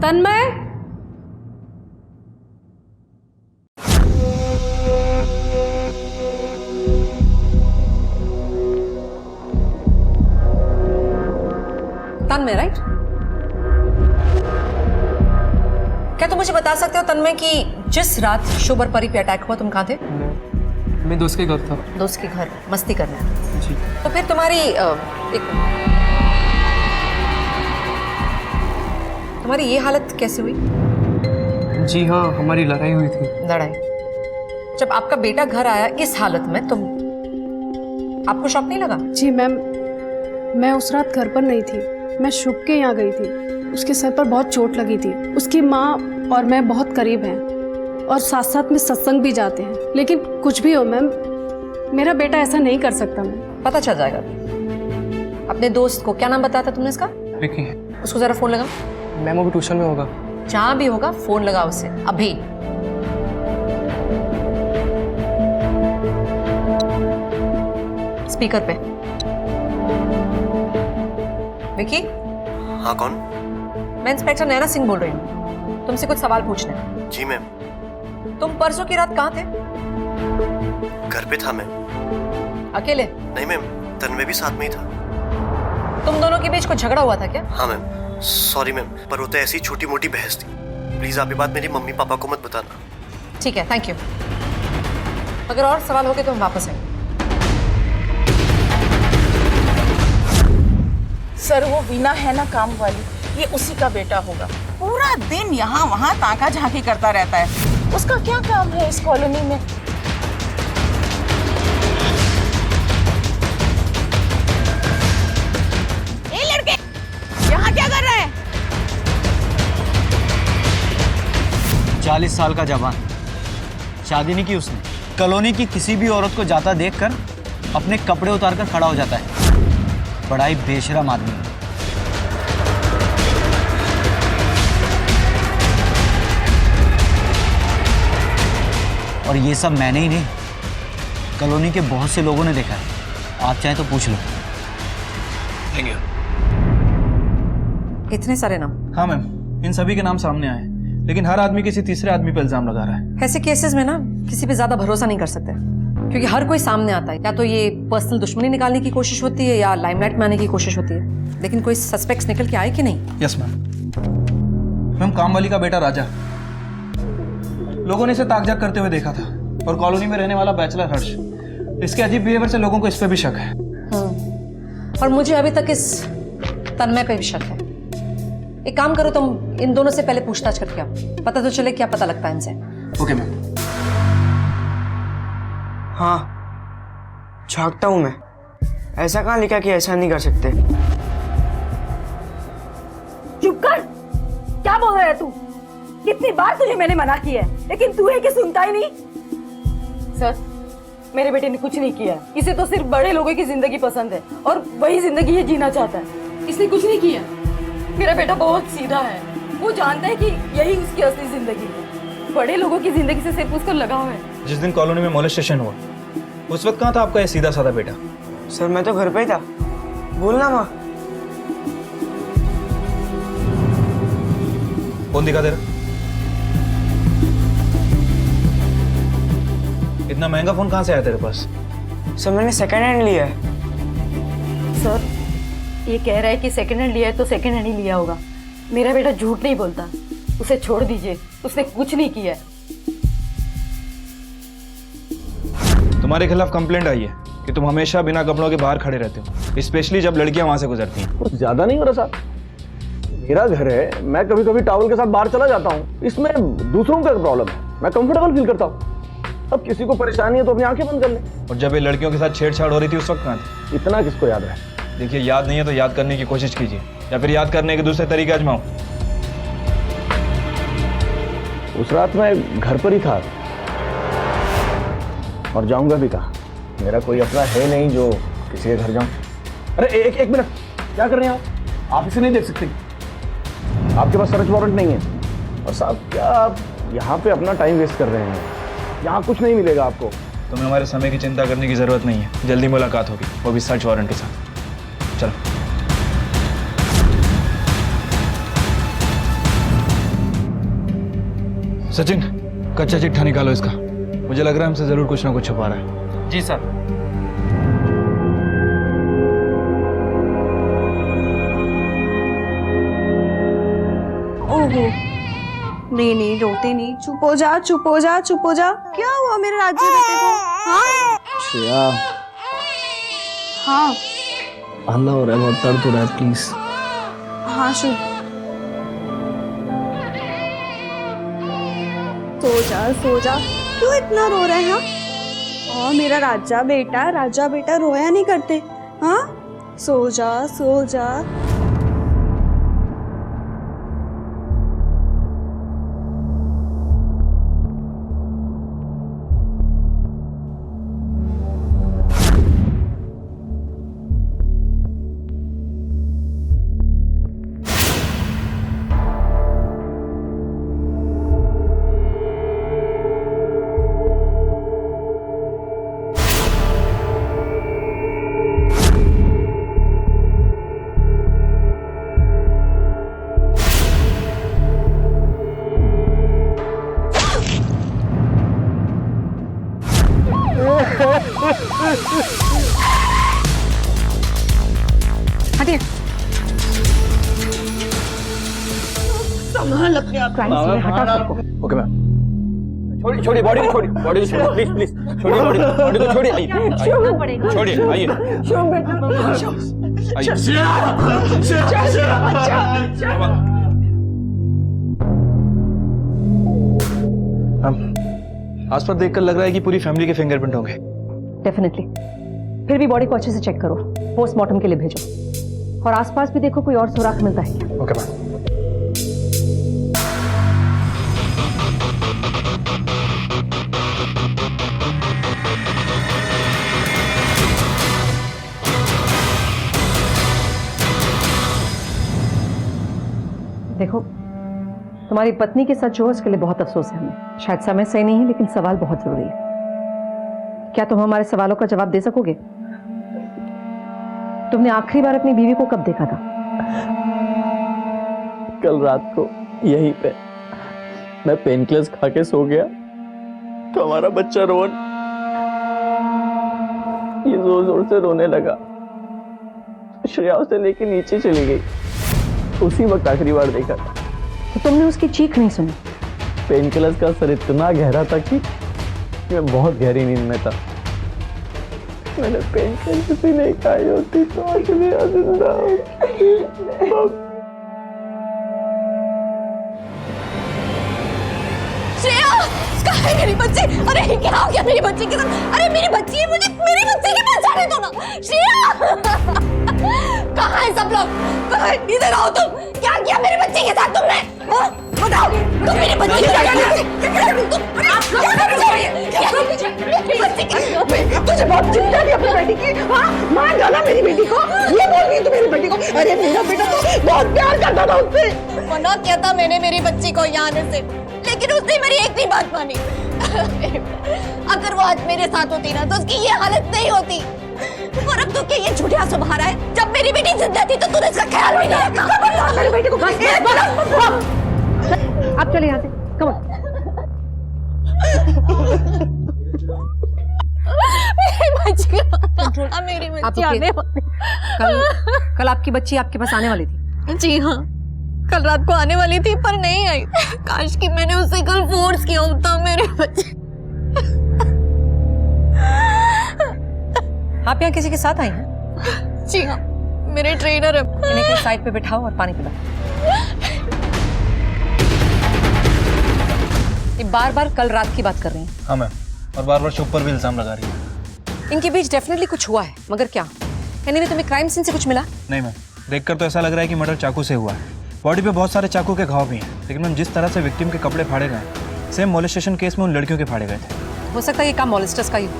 तन्मय, तन्मय, राइट? क्या तुम मुझे बता सकते हो तन्मय कि जिस रात शुभ और परी पे अटैक हुआ तुम कहाँ थे? मैं दोस्त के घर था। दोस्त के घर मस्ती करने? जी। तो फिर तुम्हारी ये हालत कैसे हुई? जी हाँ, हमारी लड़ाई हुई थी। लड़ाई? जब आपका बेटा घर आया इस हालत में तुम आपको शॉक नहीं लगा? जी मैम, मैं उस रात घर पर नहीं थी, मैं शुभ के यहाँ गई थी। उसके सर पर बहुत चोट लगी थी। उसकी माँ और मैं बहुत करीब हैं और साथ साथ में सत्संग भी जाते हैं। लेकिन कुछ भी हो मैम, मेरा बेटा ऐसा नहीं कर सकता। मैम पता चल जाएगा। अपने दोस्त को क्या नाम बताया था तुमने इसका? विकी। उसको जरा फोन लगा। मैम वो भी ट्यूशन में होगा। जहाँ भी होगा फोन लगा उसे अभी। स्पीकर पे। विकी? हाँ कौन? मैं इंस्पेक्टर नैना सिंह बोल रही हूँ, तुमसे कुछ सवाल पूछने हैं। जी मैम। तुम परसों की रात कहाँ थे? घर पे था मैं। अकेले? नहीं मैम, तन्मय भी साथ में ही था। तुम दोनों के बीच कुछ झगड़ा हुआ था क्या? हाँ मैम, सॉरी मैम, पर वो तो ऐसी छोटी मोटी बहस थी। प्लीज आप ये बात मेरी मम्मी पापा को मत बताना। ठीक है, थैंक यू। अगर और सवाल हो गए तो हम वापस आएंगे। सर वो वीना है ना काम वाली, ये उसी का बेटा होगा। पूरा दिन यहाँ वहाँ ताका झांकी करता रहता है। उसका क्या काम है इस कॉलोनी में? ए लड़के, यहाँ क्या कर रहे हैं? 40 साल का जवान, शादी नहीं की उसने। कॉलोनी की किसी भी औरत को जाता देखकर अपने कपड़े उतारकर खड़ा हो जाता है। बड़ा ही बेशरम आदमी है। और ये सब मैंने ही नहीं, कॉलोनी के बहुत से लोगों ने देखा है। आप चाहे तो पूछ लो। Thank you. इतने सारे नाम? हाँ मैम, इन सभी के नाम सामने आए, लेकिन हर आदमी किसी तीसरे आदमी पर इल्जाम लगा रहा है। ऐसे केसेस में ना किसी पे ज्यादा भरोसा नहीं कर सकते, क्योंकि हर कोई सामने आता है। या तो ये पर्सनल दुश्मनी निकालने की कोशिश होती है या लाइमलाइट में आने की कोशिश होती है। लेकिन कोई सस्पेक्ट्स निकल के आए कि नहीं? Yes ma'am. मैम कामवाली का बेटा राजा, लोगों ने इसे ताकझाक करते हुए देखा था। और कॉलोनी में रहने वाला बैचलर हर्ष, इसके अजीब बिहेवियर से लोगों को इस पे भी शक है। और मुझे अभी तक इस तन्मय पे भी शक है। एक काम करो, तुम इन दोनों से पहले पूछताछ करके आओ, पता तो चले क्या पता लगता है इनसे। Okay ma'am. हाँ, झांकता हूं मैं। ऐसा कहाँ लिखा कि ऐसा नहीं कर सकते? चुप कर। क्या बोल रहा है तू? कितनी बार तुझे मैंने मना किया है, लेकिन तू है कि सुनता ही नहीं। सर, मेरे बेटे ने कुछ नहीं किया। इसे तो सिर्फ बड़े लोगों की जिंदगी पसंद है और वही जिंदगी ये जीना चाहता है। इसने कुछ नहीं किया। मेरा बेटा बहुत सीधा है, वो जानता है कि यही उसकी असली जिंदगी है। बड़े लोगों की जिंदगी से सिर्फ उसका लगाव है। जिस दिन कॉलोनी में मोलेस्टेशन हुआ, उस वक्त कहाँ था आपका ये सीधा साधा बेटा? सर मैं तो घर पे ही था। बोलना माँ। फोन दिखा तेरा। इतना महंगा फोन कहाँ से आया तेरे पास? सर मैंने सेकंड हैंड लिया है। सर ये कह रहा है कि सेकंड हैंड लिया है तो सेकंड हैंड ही लिया होगा। मेरा बेटा झूठ नहीं बोलता, उसे छोड़ दीजिए, उसने कुछ नहीं किया। तुम्हारे खिलाफ कंप्लेंट आई है कि तुम हमेशा बिना कपड़ों के बाहर खड़े रहते हो, स्पेशली जब लड़कियां वहां से गुजरती हैं। कुछ ज्यादा नहीं हो रहा साहब, मेरा घर है, मैं कभी कभी टॉवल के साथ बाहर चला जाता हूँ। इसमें दूसरों का प्रॉब्लम है, मैं कंफर्टेबल फील करता हूँ। अब किसी को परेशानी है तो अपनी आंखें बंद कर ले। और जब ये लड़कियों के साथ छेड़छाड़ हो रही थी उस वक्त कहाँ थे? इतना किसको याद रहे? देखिए, याद नहीं है तो याद करने की कोशिश कीजिए, या फिर याद करने के दूसरे तरीके आजमाओ। उस रात मैं घर पर ही था और जाऊंगा भी कहाँ? मेरा कोई अपना है नहीं जो किसी के घर जाऊं। अरे एक मिनट, क्या कर रहे हैं आप इसे नहीं देख सकते? आपके पास सर्च वारंट नहीं है। और साहब क्या आप यहाँ पे अपना टाइम वेस्ट कर रहे हैं? यहाँ कुछ नहीं मिलेगा आपको। तुम्हें हमारे समय की चिंता करने की जरूरत नहीं है। जल्दी मुलाकात होगी, वो भी सर्च वारंट के साथ। चलो। सचिन, कच्चा चिट्ठा निकालो इसका। मुझे लग रहा है हमसे जरूर कुछ ना कुछ छुपा रहा है। जी सर। ओहो, नहीं नहीं रोते नहीं, चुप हो जा चुप हो जा चुप हो जा। क्या हुआ मेरे राज्य बेटे को? हाँ श्रेया, हाँ हल्ला हो रहा है, बहुत दर्द हो रहा है, प्लीज। हाँ शुभ, सो जा। क्यों इतना रो रहे हैं? हाँ मेरा राजा बेटा रोया नहीं करते। हाँ सो जा। हटिए। संभाल अपने आप। हटा सबको। Okay ma'am. छोड़िए बॉडी को छोड़िए, बॉडी को छोड़िए, प्लीज प्लीज छोड़िए, बॉडी को छोड़िए, आइए छोड़िए, आइए आस पर देखकर लग रहा है कि पूरी फैमिली के फिंगरप्रिंट होंगे। डेफिनेटली। फिर भी बॉडी को अच्छे से चेक करो, पोस्टमार्टम के लिए भेजो, और आसपास भी देखो कोई और सुराग मिलता है क्या। Okay ma'am. देखो, तुम्हारी पत्नी के साथ जो है उसके लिए बहुत अफसोस है हमें। शायद समय सही नहीं है, लेकिन सवाल बहुत जरूरी है। क्या तुम हमारे सवालों का जवाब दे सकोगे? तुमने आखिरी बार अपनी बीवी को कब देखा था? कल रात को यहीं पे मैं पेन किलर्स खा के सो गया तो हमारा बच्चा रोहन ये जोर जोर से रोने लगा। श्रेया उसे लेके नीचे चली गई, उसी वक्त आखिरी बार देखा था। तो तुमने उसकी चीख नहीं सुनी? पेन किलर्स का असर इतना गहरा था कि मैं बहुत गहरी नींद में था। मैंने पेन किलर्स ही नहीं खाई होती तो आज मेरा जिंदा कहाँ है मेरी बच्ची? अरे क्या हो गया मेरी बच्ची के साथ? अरे मेरी बच्ची है, मुझे मेरी बच्ची की पहचाने दो ना। श्रेया कहाँ है सब लोग? कहाँ है? इधर आओ तुम। क्या किया मेरी बच्ची के साथ तुमने? बताओ तुम मेरी बच्ची के साथ तुझे बहुत चिंता थी अपनी बेटी की। हाँ मार डाला मेरी बेटी को, ये बोल रही तू मेरी बेटी को? अरे मेरा बेटा तो बहुत प्यार करता था उससे। मना किया था मैंने मेरी बच्ची को यहाँ आने से, लेकिन उसने मेरी एक भी बात मानी। अगर वो आज मेरे साथ होती ना तो उसकी ये हालत नहीं होती। और अब तो क्या ये झूठे आंसू बहा रहा है? जब मेरी बेटी जिंदा थी तो तूने इसका ख्याल भी नहीं रखा। मेरी बेटी को आप चले यहाँ से, कम ऑन। मेरी बच्ची आने वाली। कल आपकी बच्ची आपके पास आने वाली थी? जी हाँ, कल रात को आने वाली थी पर नहीं आई। काश कि मैंने उसे कल फोर्स किया होता मेरे बच्चे। आप यहाँ किसी के साथ आई हैं? जी हाँ, मेरे ट्रेनर है। इन्हें साइड पे बिठाओ और पानी पिलाओ। ये बार-बार कल रात की बात कर रही हैं। हाँ मैम, और बार-बार शुभ पर भी इल्जाम लगा रही है। इनके बीच डेफिनेटली कुछ हुआ है, मगर क्या? एनीवे तुम्हें क्राइम सीन से कुछ मिला? नहीं मैम, देखकर तो ऐसा लग रहा है कि मर्डर चाकू से हुआ है। बॉडी पे बहुत सारे चाकू के घाव भी हैं, लेकिन मैम जिस तरह से विक्टिम के कपड़े फाड़े गए, सेम मोलेस्टेशन केस में उन लड़कियों के फाड़े गए थे। हो सकता है ये काम मॉलेस्टर्स का ही हो,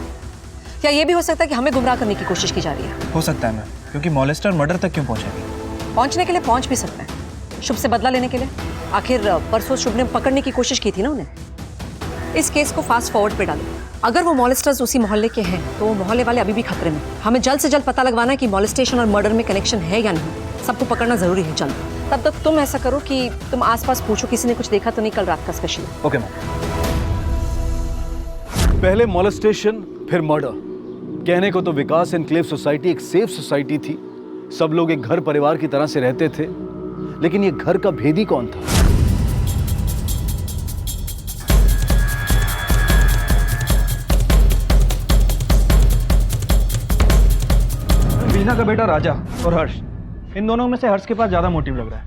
या ये भी हो सकता है कि हमें गुमराह करने की कोशिश की जा रही है। हो सकता है मैम, क्योंकि मॉलेस्टर मर्डर तक क्यों पहुंचेगी? पहुंचने के लिए पहुंच भी सकता है, शुभ से बदला लेने के लिए। आखिर परसों शुभ ने पकड़ने की कोशिश की थी ना उन्हें। इस केस को फास्ट फॉरवर्ड पे डालो। अगर वो मॉलेस्टर्स उसी मोहल्ले के हैं तो वो मोहल्ले वाले अभी भी खतरे में। हमें जल्द से जल्द पता लगवाना है कि मॉलेस्टेशन और मर्डर में कनेक्शन है या नहीं। सबको पकड़ना जरूरी है जल्द। तब तक तुम ऐसा करो कि तुम आसपास पूछो किसी ने कुछ देखा तो नहीं कल रात का स्पेशल। Okay ma'am. पहले मॉलेस्टेशन फिर मर्डर। कहने को तो विकास एनक्लेव सोसाइटी एक सेफ सोसाइटी थी, सब लोग एक घर परिवार की तरह से रहते थे, लेकिन ये घर का भेदी कौन था? मीना का बेटा राजा और हर्ष, इन दोनों में से हर्ष के पास ज्यादा मोटिव लग रहा है।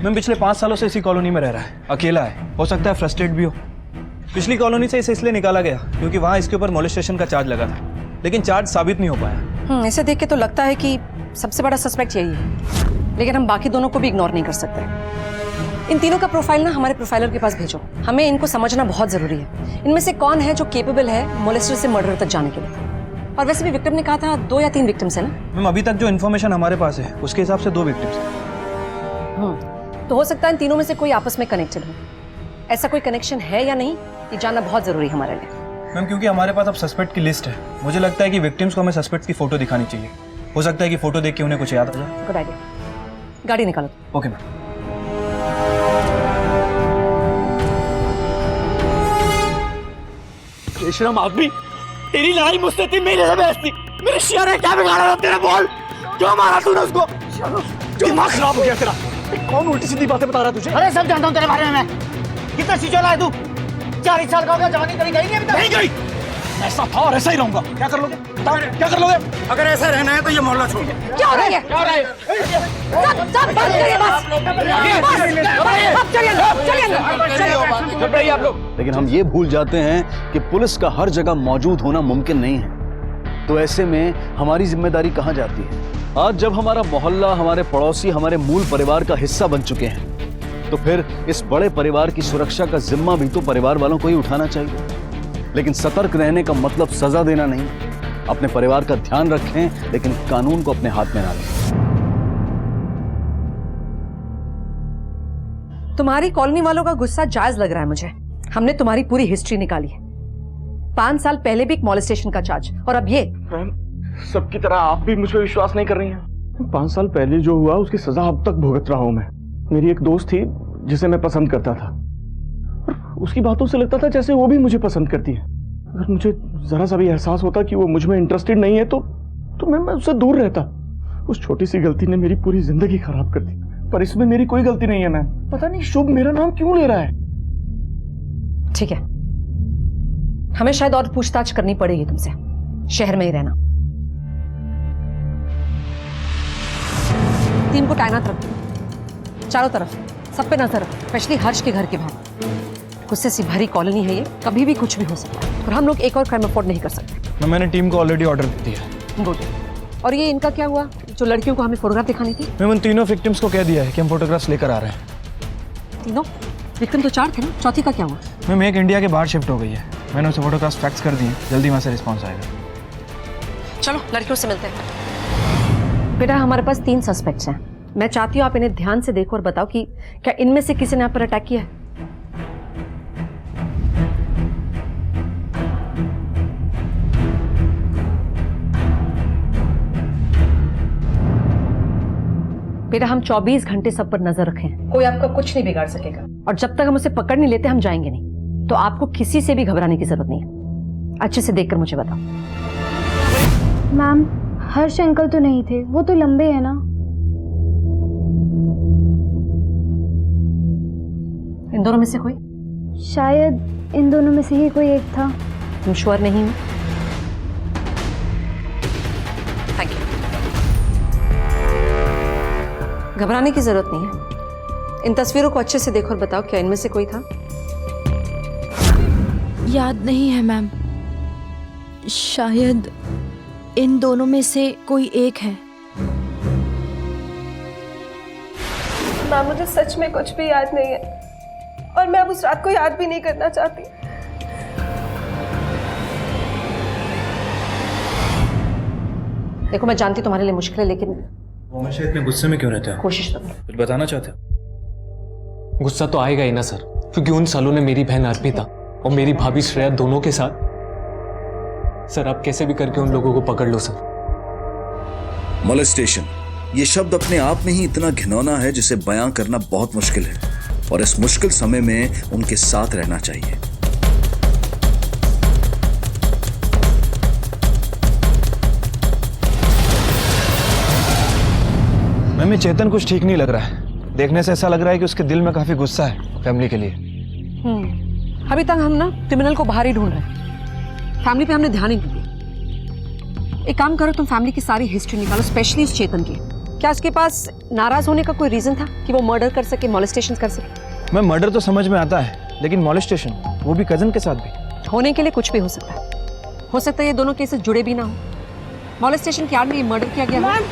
मैम पिछले 5 सालों से इसी कॉलोनी में रह रहा है, अकेला है, हो सकता है फ्रस्ट्रेट भी हो। पिछली कॉलोनी से इसे इसलिए निकाला गया क्योंकि वहां इसके ऊपर मोलेस्टेशन का चार्ज लगा था, लेकिन चार्ज साबित नहीं हो पाया। इसे देख के तो लगता है कि सबसे बड़ा सस्पेक्ट यही है, लेकिन हम बाकी दोनों को भी इग्नोर नहीं कर सकते। इन तीनों का प्रोफाइल ना हमारे प्रोफाइलर के पास भेजो, हमें इनको समझना बहुत जरूरी है। इनमें से कौन है जो केपेबल है मोलेस्टर से मर्डर तक जाने के लिए। और वैसे भी विक्टिम ने कहा था 2 या 3 विक्टिम्स है ना? मैम अभी तक जो इन्फॉर्मेशन हमारे पास है उसके हिसाब से 2 विक्टिम्स हैं। तो हो सकता है इन तीनों में से कोई आपस में कनेक्टेड हो। ऐसा कोई कनेक्शन है या नहीं, ये जानना बहुत जरूरी है हमारे लिए। मैम क्योंकि हमारे पास अब सस्पेक्ट की लिस्ट है, मुझे लगता है कि विक्टिम्स को हमें सस्पेक्ट की फोटो दिखानी चाहिए। हो सकता है कि फोटो देख के उन्हें कुछ याद आ जाए। गुड आइडिया, गाड़ी निकालो। Okay ma'am. बेशरम आदमी, तेरी लड़ाई मुझसे थी, मेरे से बहस थी। मेरे शेर ने क्या बिगाड़ा था तेरा? बोल, क्यों मारा तूने उसको? दिमाग खराब हो गया तेरा। कौन उल्टी सीधी बातें बता रहा तुझे? अरे सब जानता हूँ तेरे बारे में मैं। कितना सिचोला है तू? 40 साल का हो गया, जवानी तेरी गई नहीं अभी तक? नहीं गई। ऐसा था और ऐसा ही रहूंगा। क्या कर लोगे? बताओ, क्या कर लोगे? अगर ऐसा रहना है तो ये मोहल्ला छोड़। क्या हो रहा है? क्या हो रहा है? सब बंद करिए बस। अब चलिए अंदर, चुप रहिए आप लोग। लेकिन हम ये भूल जाते हैं कि पुलिस का हर जगह मौजूद होना मुमकिन नहीं है। तो ऐसे में हमारी जिम्मेदारी कहां जाती है? आज जब हमारा मोहल्ला, हमारे पड़ोसी हमारे मूल परिवार का हिस्सा बन चुके हैं, तो फिर इस बड़े परिवार की सुरक्षा का जिम्मा भी तो परिवार वालों को ही उठाना चाहिए। लेकिन सतर्क रहने का मतलब सजा देना नहीं। अपने परिवार का ध्यान रखें, लेकिन कानून को अपने हाथ में ना लें। तुम्हारी कॉलोनी वालों का गुस्सा जायज लग रहा है मुझे। हमने तुम्हारी पूरी हिस्ट्री निकाली है। 5 साल पहले भी एक मॉलेस्टेशन का चार्ज, और अब ये। सबकी तरह आप भी मुझ पर विश्वास नहीं कर रही हैं। 5 साल पहले जो हुआ उसकी सजा अब तक भुगत रहा हूं मैं। मेरी एक दोस्त थी जिसे मैं पसंद करता था, और उसकी बातों से लगता था जैसे वो भी मुझे पसंद करती है। अगर मुझे जरा सा भी एहसास होता कि वो मुझ में इंटरेस्टेड नहीं है तो मैं उससे दूर रहता। उस छोटी सी गलती ने मेरी पूरी जिंदगी खराब कर दी। पर इसमें मेरी कोई गलती नहीं है मैम। पता नहीं शुभ मेरा नाम क्यों ले रहा है। ठीक है, हमें शायद और पूछताछ करनी पड़ेगी तुमसे। शहर में ही रहना। टीम को तैनात रखो चारों तरफ, सब पे नजर रखो, स्पेशली हर्ष के घर के बाहर। गुस्से से भरी कॉलोनी है ये, कभी भी कुछ भी हो सकता है, और हम लोग एक और क्राइम अफोर्ड नहीं कर सकते। मैंने टीम को ऑलरेडी ऑर्डर दे दिया। गुड। और ये इनका क्या हुआ, जो लड़कियों को हमें फोटोग्राफ दिखानी थी? मैम उन तीनों विक्टिम्स को कह दिया है कि हम फोटोग्राफ्स लेकर आ रहे हैं। तीनों विक्टिम तो 4 थे ना, चौथी का क्या हुआ? मैम एक इंडिया के बाहर शिफ्ट हो गई है, मैंने उसे फोटोग्राफ्स फैक्स कर दिए, जल्दी वहां से रिस्पॉन्स आएगा। चलो लड़कियों से मिलते हैं। बेटा हमारे पास 3 सस्पेक्ट्स हैं। मैं चाहती हूँ आप इन्हें ध्यान से देखो और बताओ कि क्या इनमें से किसी ने आप पर अटैक किया है? बेटा हम 24 घंटे सब पर नजर रखें, कोई आपका कुछ नहीं बिगाड़ सकेगा। और जब तक हम उसे पकड़ नहीं लेते हम जाएंगे नहीं। तो आपको किसी से भी घबराने की जरूरत नहीं है। अच्छे से देखकर मुझे बताओ। मैम हर्ष अंकल तो नहीं थे, वो तो लंबे हैं ना। इन दोनों में से कोई? शायद इन दोनों में से ही कोई एक था। तुम श्योर नहीं हो? Thank you. घबराने की जरूरत नहीं है। इन तस्वीरों को अच्छे से देखो और बताओ क्या इनमें से कोई था? याद नहीं है मैम, शायद इन दोनों में से कोई एक है। मैम मुझे सच में कुछ भी याद नहीं है, और मैं अब उस रात को याद भी नहीं करना चाहती। देखो मैं जानती तुम्हारे लिए मुश्किल है, लेकिन वो हमेशा इतने गुस्से में क्यों रहते हैं? कोशिश करो। कुछ बताना चाहते हो? गुस्सा तो आएगा ही ना सर, क्योंकि उन सालों ने मेरी बहन अर्पिता और मेरी भाभी श्रेया दोनों के साथ। सर आप कैसे भी करके उन लोगों को पकड़ लो सर। मोलेस्टेशन ये शब्द अपने आप में ही इतना घिनौना है जिसे बयां करना बहुत मुश्किल है, और इस मुश्किल समय में उनके साथ रहना चाहिए। मैम चेतन कुछ ठीक नहीं लग रहा है। देखने से ऐसा लग रहा है कि उसके दिल में काफी गुस्सा है फैमिली के लिए। अभी तक हम ना क्रिमिनल को बाहर ही ढूंढ रहे हैं, फैमिली पे हमने ध्यान ही नहीं दिया। एक काम करो, तुम फैमिली की सारी हिस्ट्री निकालो, स्पेशली उस चेतन की। क्या उसके पास नाराज होने का कोई रीजन था कि वो मर्डर कर सके, मॉलेस्टेशन कर सके? मैं मर्डर तो समझ में आता है, लेकिन मॉलेस्टेशन, वो भी कजन के साथ भी। होने के लिए कुछ भी हो सकता है। हो सकता है ये दोनों केसेस जुड़े भी ना हो। मॉलेस्टेशन के आड़ में ये मर्डर किया गया हो।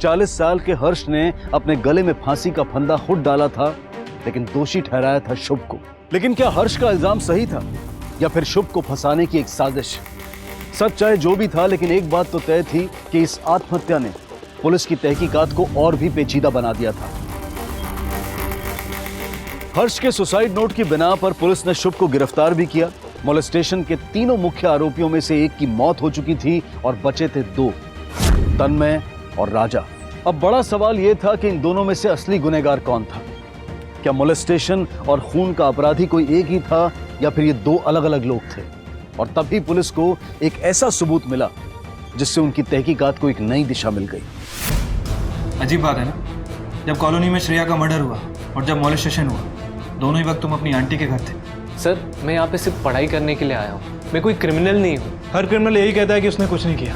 40 साल के हर्ष ने अपने गले में फांसी का फंदा खुद डाला था, लेकिन दोषी ठहराया था शुभ को। लेकिन क्या हर्ष का इल्जाम सही था या फिर शुभ को फंसाने की एक साजिश? सच चाहे जो भी था, लेकिन एक बात तो तय थी कि इस आत्महत्या ने पुलिस की तहकीकात को और भी पेचीदा बना दिया था। हर्ष के सुसाइड नोट की बिना पर पुलिस ने शुभ को गिरफ्तार भी किया। मोलेस्टेशन के तीनों मुख्य आरोपियों में से एक की मौत हो चुकी थी और बचे थे 2, तन्मय और राजा। अब बड़ा सवाल यह था कि इन दोनों में से असली गुनहगार कौन था? क्या मोलेस्टेशन और खून का अपराधी कोई एक ही था या फिर ये 2 अलग अलग लोग थे? और तभी पुलिस को एक ऐसा सबूत मिला जिससे उनकी तहकीकात को एक नई दिशा मिल गई। अजीब बात है ना, जब कॉलोनी में श्रेया का मर्डर हुआ और जब मॉलेस्टेशन हुआ, दोनों ही वक्त तुम अपनी आंटी के घर थे। सर, मैं यहाँ पे सिर्फ पढ़ाई करने के लिए आया हूँ, मैं कोई क्रिमिनल नहीं हूँ। हर क्रिमिनल यही कहता है कि उसने कुछ नहीं किया,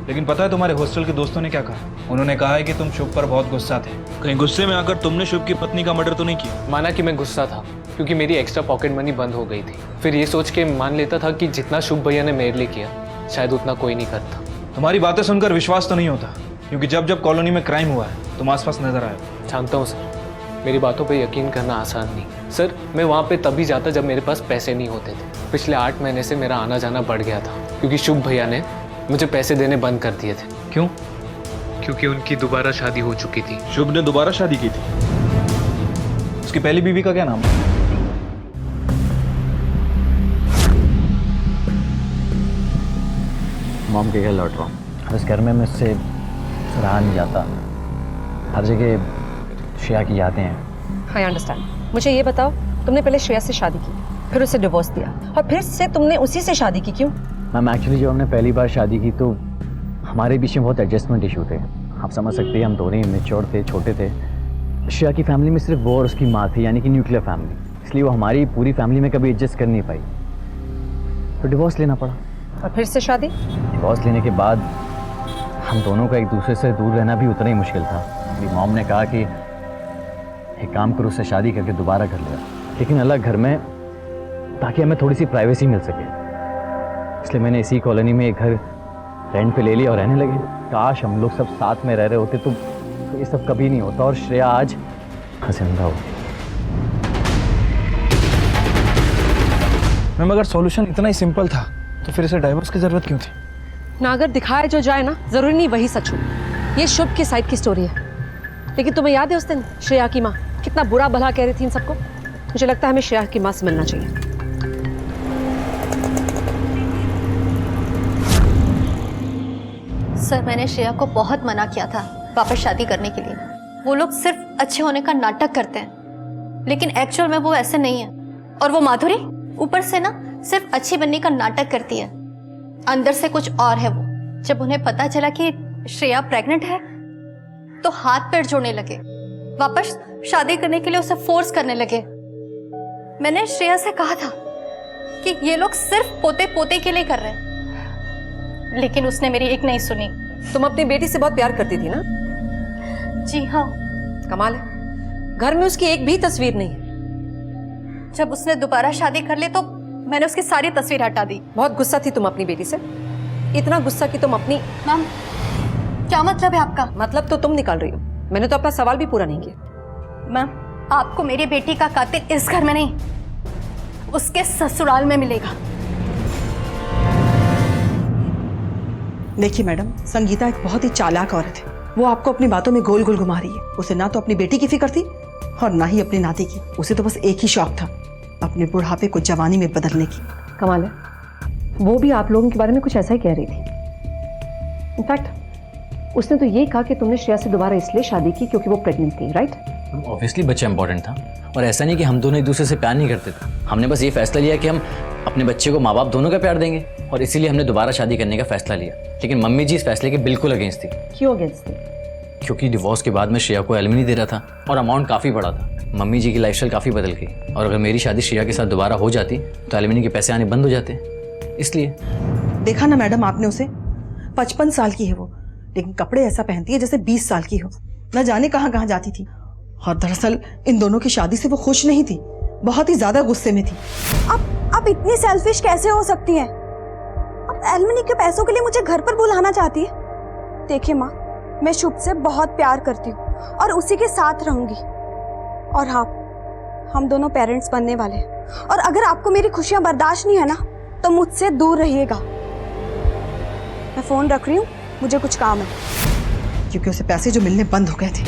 लेकिन पता है तुम्हारे हॉस्टल के दोस्तों ने क्या कहा? उन्होंने कहा है कि तुम शुभ पर बहुत गुस्सा थे। कहीं गुस्से में आकर तुमने शुभ की पत्नी का मर्डर तो नहीं किया? माना कि मैं गुस्सा था क्योंकि मेरी एक्स्ट्रा पॉकेट मनी बंद हो गई थी। फिर ये सोच के मान लेता था कि जितना शुभ भैया ने मेरे लिए किया शायद उतना कोई नहीं करता। तुम्हारी बातें सुनकर विश्वास तो नहीं होता, क्योंकि जब जब कॉलोनी में क्राइम हुआ है तुम आसपास नजर आए। जानता हूँ सर, मेरी बातों पे यकीन करना आसान नहीं। सर, मैं वहाँ पे तभी जाता जब मेरे पास पैसे नहीं होते थे। पिछले 8 महीने से मेरा आना जाना बढ़ गया था क्योंकि शुभ भैया ने मुझे पैसे देने बंद कर दिए थे। क्यों? क्योंकि उनकी दोबारा शादी हो चुकी थी। शुभ ने दोबारा शादी की थी? उसकी पहली बीवी का क्या नाम है? मॉम के घर लौट रहा हूँ। इस घर में मुझसे रहा नहीं जाता, हर जगह श्रेया की यादें हैं। I understand. मुझे ये बताओ, तुमने पहले श्रेया से शादी की, फिर उसे डिवोर्स दिया और फिर से तुमने उसी से शादी की, क्यों? मैम, एक्चुअली जब हमने पहली बार शादी की तो हमारे बीच में बहुत एडजस्टमेंट इशू थे। आप समझ सकते हैं, हम दोनों ही मैच्योर थे, छोटे थे। श्रेया की फैमिली में सिर्फ वो और उसकी माँ थी, यानी कि न्यूक्लियर फैमिली, इसलिए वो हमारी पूरी फैमिली में कभी एडजस्ट कर नहीं पाई, तो डिवोर्स लेना पड़ा। और फिर से शादी? डिवोर्स लेने के बाद हम दोनों का एक दूसरे से दूर रहना भी उतना ही मुश्किल था। मेरी मॉम ने कहा कि एक काम करो, उससे शादी करके दोबारा कर लिया, लेकिन अलग घर में, ताकि हमें थोड़ी सी प्राइवेसी मिल सके। इसलिए मैंने इसी कॉलोनी में एक घर रेंट पे ले लिया और रहने लगे। काश हम लोग सब साथ में रह रहे होते तो ये सब कभी नहीं होता और श्रेया आज जिंदा हो। मैम, अगर सॉल्यूशन इतना ही सिंपल था तो फिर इसे डाइवोर्स की जरूरत क्यों थी? ना, अगर दिखाया जो जाए ना, जरूरी नहीं वही सच हो। ये शुभ की साइड की स्टोरी है, लेकिन तुम्हें याद है उस दिन श्रेया की माँ कितना बुरा भला कह रही थी इन सबको? मुझे लगता है हमें श्रेया की माँ से मिलना चाहिए। सर, मैंने श्रेया को बहुत मना किया था वापस शादी करने के लिए। वो लोग सिर्फ अच्छे होने का नाटक करते हैं, लेकिन एक्चुअल में वो ऐसे नहीं है। और वो माधुरी ऊपर से ना सिर्फ अच्छी बनने का नाटक करती है, अंदर से कुछ और है वो। जब उन्हें पता चला कि श्रेया प्रेग्नेंट है तो हाथ पैर जोड़ने लगे, वापस शादी करने के लिए उसे फोर्स करने लगे। मैंने श्रेया से कहा था कि ये लोग सिर्फ पोते पोते के लिए कर रहे हैं, लेकिन उसने मेरी एक नहीं सुनी। तुम अपनी बेटी से बहुत प्यार करती थी ना? जी हाँ। कमाल है, घर में उसकी एक भी तस्वीर नहीं है। जब उसने दोबारा शादी कर ली तो मैंने उसकी सारी तस्वीर हटा दी। बहुत गुस्सा थी तुम अपनी बेटी से, इतना गुस्सा कि तुम अपनी... मैम, क्या मतलब है आपका? मतलब तो तुम निकाल रही हो, मैंने तो अपना सवाल भी पूरा नहीं किया। मैम, आपको मेरी बेटी का कातिल इस घर में नहीं, उसके ससुराल में मिलेगा। देखिए मैडम, संगीता एक बहुत ही चालाक औरत है। वो आपको अपनी बातों में गोल गोल घुमा रही है। उसे ना तो अपनी बेटी की फिक्र थी और ना ही अपनी नाती की। उसे तो बस एक ही शौक था, अपने बुढ़ापे को जवानी में बदलने की। कमाल है, वो भी आप लोगों के बारे में कुछ ऐसा ही कह रही थी। इनफैक्ट उसने तो ये कहा कि तुमने श्रेया से दोबारा इसलिए शादी की क्योंकि वो प्रेग्नेंट थी, राइट? ऑब्वियसली बच्चा इंपॉर्टेंट था, और ऐसा नहीं कि हम दोनों एक दूसरे से प्यार नहीं करते थे। हमने बस ये फैसला लिया कि हम अपने बच्चे को माँ बाप दोनों का प्यार देंगे, और इसीलिए हमने दोबारा शादी करने का फैसला लिया। लेकिन मम्मी जी इस फैसले के बिल्कुल अगेंस्ट थी। क्यों अगेंस्ट थी? क्योंकि डिवोर्स के बाद मैं श्रेया को एलिमनी दे रहा था और अमाउंट काफ़ी बड़ा था। मम्मी जी की लाइफस्टाइल काफ़ी बदल गई, और अगर मेरी शादी श्रेया के साथ दोबारा हो जाती तो एलिमनी के पैसे आने बंद हो जाते, इसलिए। देखा ना मैडम आपने उसे, 55 साल की है वो, लेकिन कपड़े ऐसा पहनती है जैसे 20 साल की हो। न जाने कहाँ कहाँ जाती थी। और दरअसल इन दोनों की शादी से वो खुश नहीं थी, बहुत ही ज्यादा गुस्से में थी। आप इतनी सेल्फिश कैसे हो सकती हैं? आप एलमनी के पैसों के लिए मुझे घर पर बुलाना चाहती है? देखिए माँ, मैं शुभ से बहुत प्यार करती हूँ और उसी के साथ रहूंगी। और हाँ, हम दोनों पेरेंट्स बनने वाले हैं, और अगर आपको मेरी खुशियां बर्दाश्त नहीं है ना, तो मुझसे दूर रहिएगा। मैं फोन रख रही हूँ, मुझे कुछ काम है। क्योंकि उसे पैसे जो मिलने बंद हो गए थे।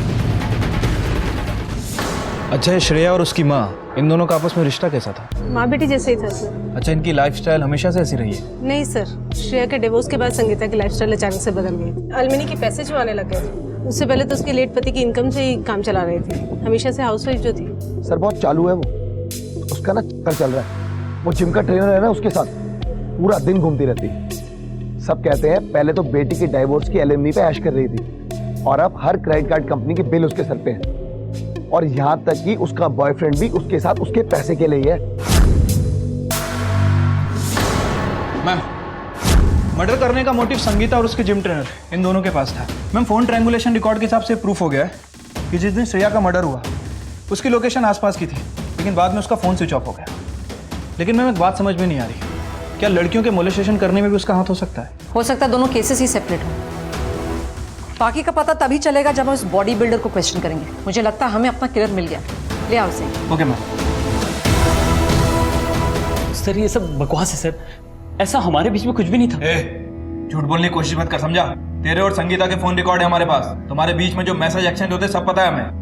अच्छा, ये श्रेया और उसकी माँ, इन दोनों का आपस में रिश्ता कैसा था? माँ बेटी जैसे ही था सर। अच्छा, इनकी लाइफस्टाइल हमेशा से ऐसी रही है? नहीं सर, श्रेया के डिवोर्स के बाद संगीता की लाइफस्टाइल अचानक से बदल गई। अलमिनी के पैसे जो आने लग गए थे। उससे पहले तो उसके लेट पति की इनकम से ही काम चला रही थी, हमेशा से हाउसवाइफ जो थी। सर बहुत चालू है वो, उसका ना चक्कर चल रहा है। वो जिम का ट्रेनर है ना, उसके साथ पूरा दिन घूमती रहती है। सब कहते हैं पहले तो बेटी की डाइवोर्स की एलिमनी पे ऐश कर रही थी, और अब हर क्रेडिट कार्ड कंपनी के बिल उसके सर पे हैं। और यहाँ तक कि उसका बॉयफ्रेंड भी उसके साथ उसके पैसे के लिए है। मैम, मर्डर करने का मोटिव संगीता और उसके जिम ट्रेनर इन दोनों के पास था। मैम, फोन ट्रायंगुलेशन रिकॉर्ड के हिसाब से प्रूफ हो गया है कि जिस दिन श्रेया का मर्डर हुआ उसकी लोकेशन आसपास की थी, लेकिन बाद में उसका फोन स्विच ऑफ हो गया। लेकिन मैम, एक बात समझ में नहीं आ रही, क्या लड़कियों के मोलेस्टेशन करने में भी उसका हाथ हो सकता है? हो सकता है दोनों केसेस ही सेपरेट हो। बाकी का पता तभी चलेगा जब हम उस बॉडी बिल्डर को क्वेश्चन करेंगे। मुझे लगता है हमें अपना किलर मिल गया। ले आओ उसे। Okay ma'am. सर ये सब बकवास है सर, ऐसा हमारे बीच में कुछ भी नहीं था। झूठ बोलने की कोशिश मत कर, समझा? तेरे और संगीता के फोन रिकॉर्ड है हमारे पास। तुम्हारे बीच में जो मैसेज एक्सचेंज होते सब पता है हमें।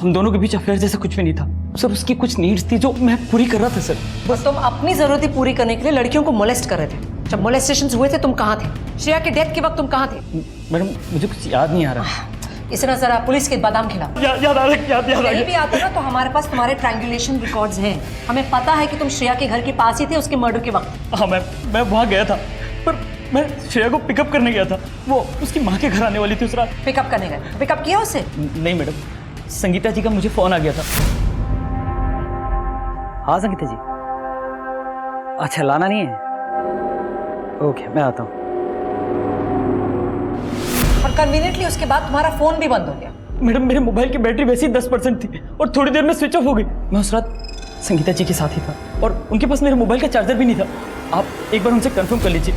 हम दोनों के बीच अफेयर जैसा कुछ भी नहीं था सर। उसकी कुछ नीड्स थी जो मैं पूरी कर रहा था सर। बस तुम अपनी जरूरतें पूरी करने के लिए लड़कियों को मोलेस्ट कर रहे थे। जब मोलेस्टेशन हुए थे तुम कहाँ थे? श्रेया के डेथ के वक्त तुम कहाँ थे? मैडम मुझे कुछ याद नहीं आ रहा। इसे ना जरा पुलिस के बादाम खिलाओ। याद आ रहा। नहीं भी आता ना तो हमारे पास तुम्हारे ट्रायंगुलेशन रिकॉर्ड्स हैं। हमें पता है कि तुम श्रेया के घर के पास ही थे उसके मर्डर के वक्त। हाँ मैं वहाँ गया था, पर मैं श्रेया को पिकअप करने गया था। वो उसकी माँ के घर आने वाली थी उस रात। पिकअप करने गए? पिकअप किया उसे? नहीं मैडम, संगीता जी का मुझे फोन आ गया था। हाँ संगीता जी, अच्छा लाना नहीं है? ओके मैं आता हूँ। और कन्वीनियंटली उसके बाद तुम्हारा फोन भी बंद हो गया। मैडम मेरे मोबाइल की बैटरी वैसे ही 10% थी और थोड़ी देर में स्विच ऑफ हो गई। मैं उस रात संगीता जी के साथ ही था और उनके पास मेरे मोबाइल का चार्जर भी नहीं था। आप एक बार उनसे कंफर्म कर लीजिए।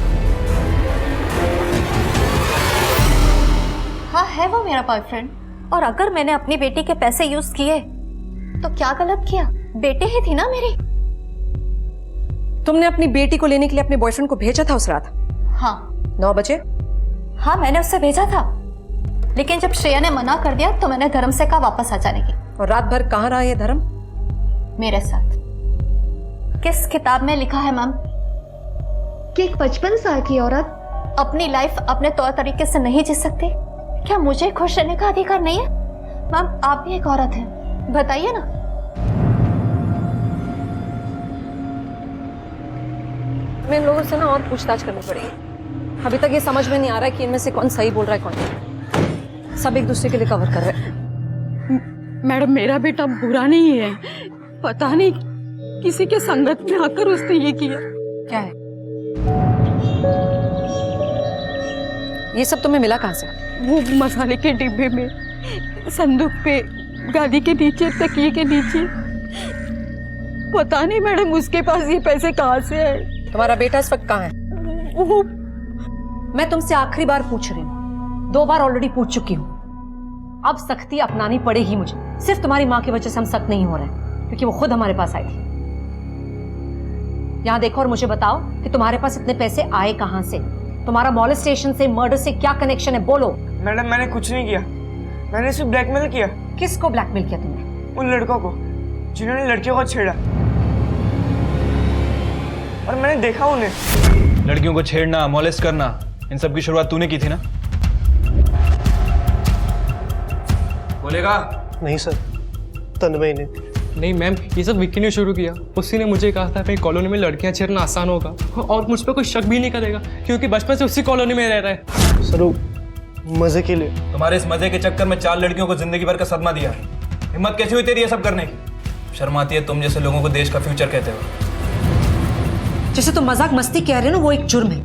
हाँ है वो मेरा बॉयफ्रेंड, और अगर मैंने अपनी बेटी के पैसे यूज किए तो क्या गलत किया? बेटी ही थी ना मेरी। तुमने अपनी बेटी को लेने के लिए अपने बॉयफ्रेंड को भेजा था उस रात? हाँ 9 बजे। हाँ मैंने उससे भेजा था, लेकिन जब श्रेया ने मना कर दिया तो मैंने धर्म से कहा वापस आ जाने की। और रात भर कहाँ रहा ये धर्म? मेरे साथ। किस किताब में लिखा है मैम कि एक 55 साल की औरत अपनी लाइफ अपने तौर तरीके से नहीं जी सकती? क्या मुझे खुश रहने का अधिकार नहीं है? मैम आप भी एक औरत हैं, बताइए ना। मैं इन लोगों से ना और पूछताछ करनी पड़ेगी। अभी तक ये समझ में नहीं आ रहा है कि इनमें से कौन सही बोल रहा है कौन नहीं। सब एक दूसरे के लिए कवर कर रहे हैं। मैडम मेरा बेटा बुरा नहीं है, पता नहीं किसी के संगत में आकर उसने ये किया। क्या है ये सब? तुम्हें मिला कहाँ से? वो मसाले के डिब्बे में, संदूक पे, गादी के नीचे, तकिए के नीचे। पता नहीं मैडम उसके पास ये पैसे कहाँ से आए। तुम्हारा बेटा इस वक्त कहाँ है? वो मैं तुमसे आखिरी बार पूछ रही हूँ, 2 बार ऑलरेडी पूछ चुकी हूँ। अब सख्ती अपनानी पड़ेगी मुझे। सिर्फ तुम्हारी माँ की वजह से हम सख्त नहीं हो रहे हैं, क्योंकि वो खुद हमारे पास आई थी। यहाँ देखो और मुझे बताओ कि तुम्हारे पास इतने पैसे आए कहाँ से? तुम्हारा मॉलेस्टेशन से, मर्डर से क्या कनेक्शन है? बोलो। मैडम मैंने कुछ नहीं किया, मैंने सिर्फ ब्लैकमेल किया। किसको ब्लैकमेल किया तुमने? उन लड़कों को जिन्होंने लड़कियों को छेड़ा, और मैंने देखा उन्हें। लड़कियों को छेड़ना, मॉलेस्ट करना, इन सब की शुरुआत तूने की थी ना? बोलेगा? नहीं सर, तन्मय ने। नहीं मैम, ये सब विक्की ने शुरू किया। उसी ने मुझे कहा था कि कॉलोनी में लड़कियां छेड़ना आसान होगा और मुझ पर कोई शक भी नहीं करेगा, क्योंकि बचपन से उसी कॉलोनी में रह रहा है। सर वो मजे के लिए। तुम्हारे इस मजे के चक्कर में 4 लड़कियों को जिंदगी भर का सदमा दिया। हिम्मत कैसे हुई तेरी ये सब करने की? शर्म आती है तुम जैसे लोगों को देश का फ्यूचर कहते हो। जैसे तुम मजाक मस्ती कह रहे हो ना, वो एक जुर्म है।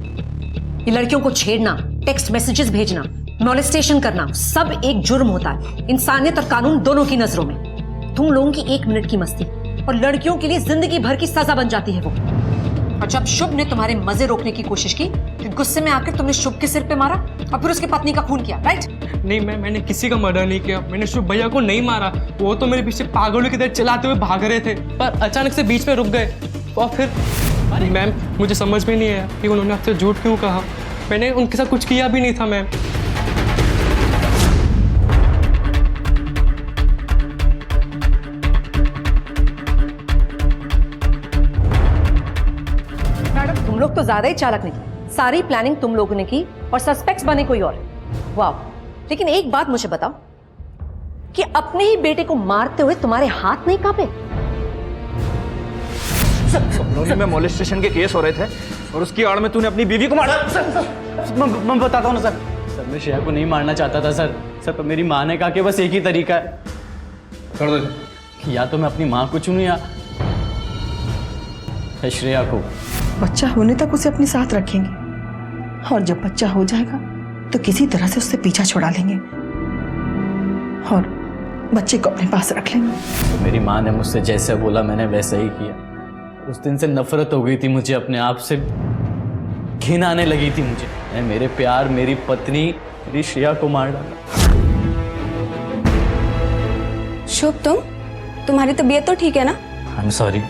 ये लड़कियों को छेड़ना, टेक्स्ट मैसेजेस भेजना, मॉलेस्टेशन करना, सब एक जुर्म होता है, इंसानियत और कानून दोनों की नजरों में। तुम लोगों की 1 मिनट की मस्ती और लड़कियों के लिए जिंदगी भर की सजा बन जाती है वो। और जब शुभ ने तुम्हारे मजे रोकने की कोशिश की तो गुस्से में आकर तुमने शुभ के सिर पे मारा और फिर उसकी पत्नी का खून किया, राइट? नहीं मैंने किसी का मर्डर नहीं किया, मैंने शुभ भैया को नहीं मारा। वो तो मेरे पीछे पागलों की तरह चलाते हुए भाग रहे थे, पर अचानक से बीच में रुक गए। और फिर मैम मुझे समझ में नहीं आया कि उन्होंने आपसे झूठ क्यों कहा। मैंने उनके साथ कुछ किया भी नहीं था मैम। मैडम तुम लोग तो ज्यादा ही चालाक निकले। सारी प्लानिंग तुम लोगों ने की और सस्पेक्ट्स बने कोई और। वाह, लेकिन एक बात मुझे बताओ कि अपने ही बेटे को मारते हुए तुम्हारे हाथ नहीं कांपे? सलोनी में मॉलेस्टेशन के केस हो रहे थे और उसकी आड़ में तूने अपनी बीवी को मारा। मैं बताता हूँ ना सर। सर मैं श्रेया को नहीं मारना चाहता था सर। सर पर मेरी माँ ने कहा कि बस एक ही तरीका है, कर दो, या तो मैं अपनी माँ को चुनूं या श्रेया को। बच्चा होने तक उसे अपने साथ रखेंगे और जब बच्चा हो जाएगा तो किसी तरह से उससे पीछा छुड़ा लेंगे और बच्चे को अपने पास रख लेंगे। तो मेरी माँ ने मुझसे जैसे बोला मैंने वैसा ही किया। उस दिन से नफरत हो गई थी मुझे, अपने आप से घिन आने लगी थी मुझे। मैं मेरे प्यार, मेरी पत्नी, मेरी श्रेया को मार डाला। शुभ तुम्हारी तबीयत तो ठीक है ना? आई एम सॉरी।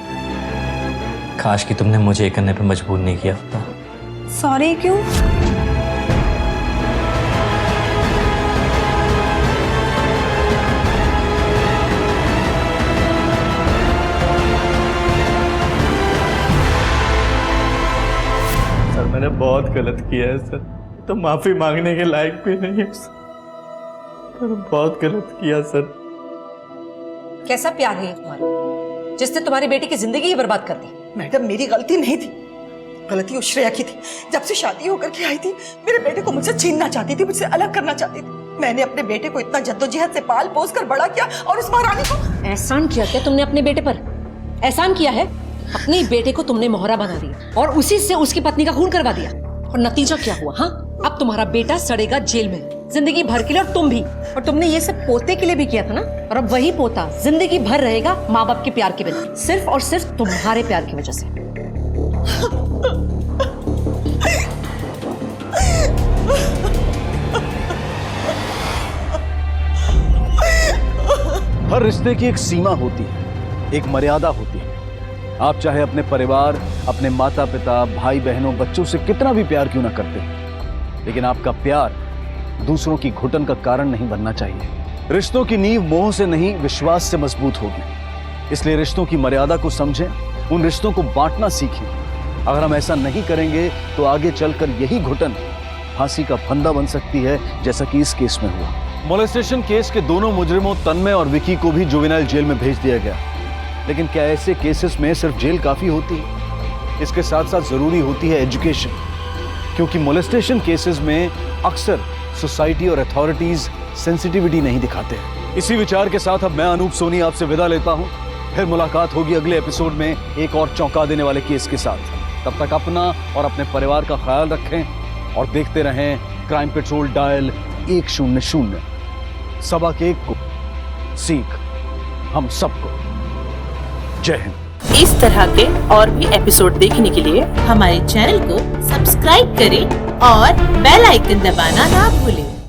काश कि तुमने मुझे ये करने पे मजबूर नहीं किया होता। सॉरी क्यों? सर मैंने बहुत गलत किया है सर, तो माफी मांगने के लायक भी नहीं है सर। बहुत गलत किया सर। कैसा प्यार है ये तुम्हारा जिसने तुम्हारी बेटी की जिंदगी ही बर्बाद कर दी? मैडम मेरी गलती नहीं थी, गलती उस श्रेया की थी। जब से शादी होकर के आई थी मेरे बेटे को मुझसे छीनना चाहती थी, मुझसे अलग करना चाहती थी। मैंने अपने बेटे को इतना जद्दोजहद से पाल पोस कर बड़ा किया और उस महारानी को एहसान किया क्या तुमने अपने बेटे पर? एहसान किया है? अपने बेटे को तुमने मोहरा बना दिया और उसी से उसकी पत्नी का खून करवा दिया और नतीजा क्या हुआ? हाँ, अब तुम्हारा बेटा सड़ेगा जेल में जिंदगी भर के लिए और तुम भी। और तुमने ये सब पोते के लिए भी किया था ना, और अब वही पोता जिंदगी भर रहेगा माँ बाप के प्यार के बिना, सिर्फ और सिर्फ तुम्हारे प्यार की वजह से। हर रिश्ते की एक सीमा होती है, एक मर्यादा होती है। आप चाहे अपने परिवार, अपने माता पिता, भाई बहनों, बच्चों से कितना भी प्यार क्यों ना करते हैं, लेकिन आपका प्यार दूसरों की घुटन का कारण नहीं बनना चाहिए। रिश्तों की नींव मोह से नहीं, विश्वास से मजबूत होगी। इसलिए रिश्तों की मर्यादा को समझें, उन रिश्तों को बांटना सीखें। अगर हम ऐसा नहीं करेंगे तो आगे चलकर यही घुटन फांसी का फंदा बन सकती है, जैसा कि इस केस में हुआ। मोलेस्टेशन केस के दोनों मुजरिमों तन्मय और विकी को भी जुवेनाइल जेल में भेज दिया गया। लेकिन क्या ऐसे केसेस में सिर्फ जेल काफी होती है? इसके साथ साथ जरूरी होती है एजुकेशन, क्योंकि मोलेस्टेशन केसेस में अक्सर सोसाइटी और अथॉरिटीज सेंसिटिविटी नहीं दिखाते हैं। इसी विचार के साथ अब मैं अनूप सोनी आपसे विदा लेता हूं। फिर मुलाकात होगी अगले एपिसोड में एक और चौंका देने वाले केस के साथ। तब तक अपना और अपने परिवार का ख्याल रखें और देखते रहें क्राइम पेट्रोल डायल 100। सबक एक को सीख हम सबको। जय हिंद। इस तरह के और भी एपिसोड देखने के लिए हमारे चैनल को सब्सक्राइब करें और बेल आइकन दबाना ना भूलें।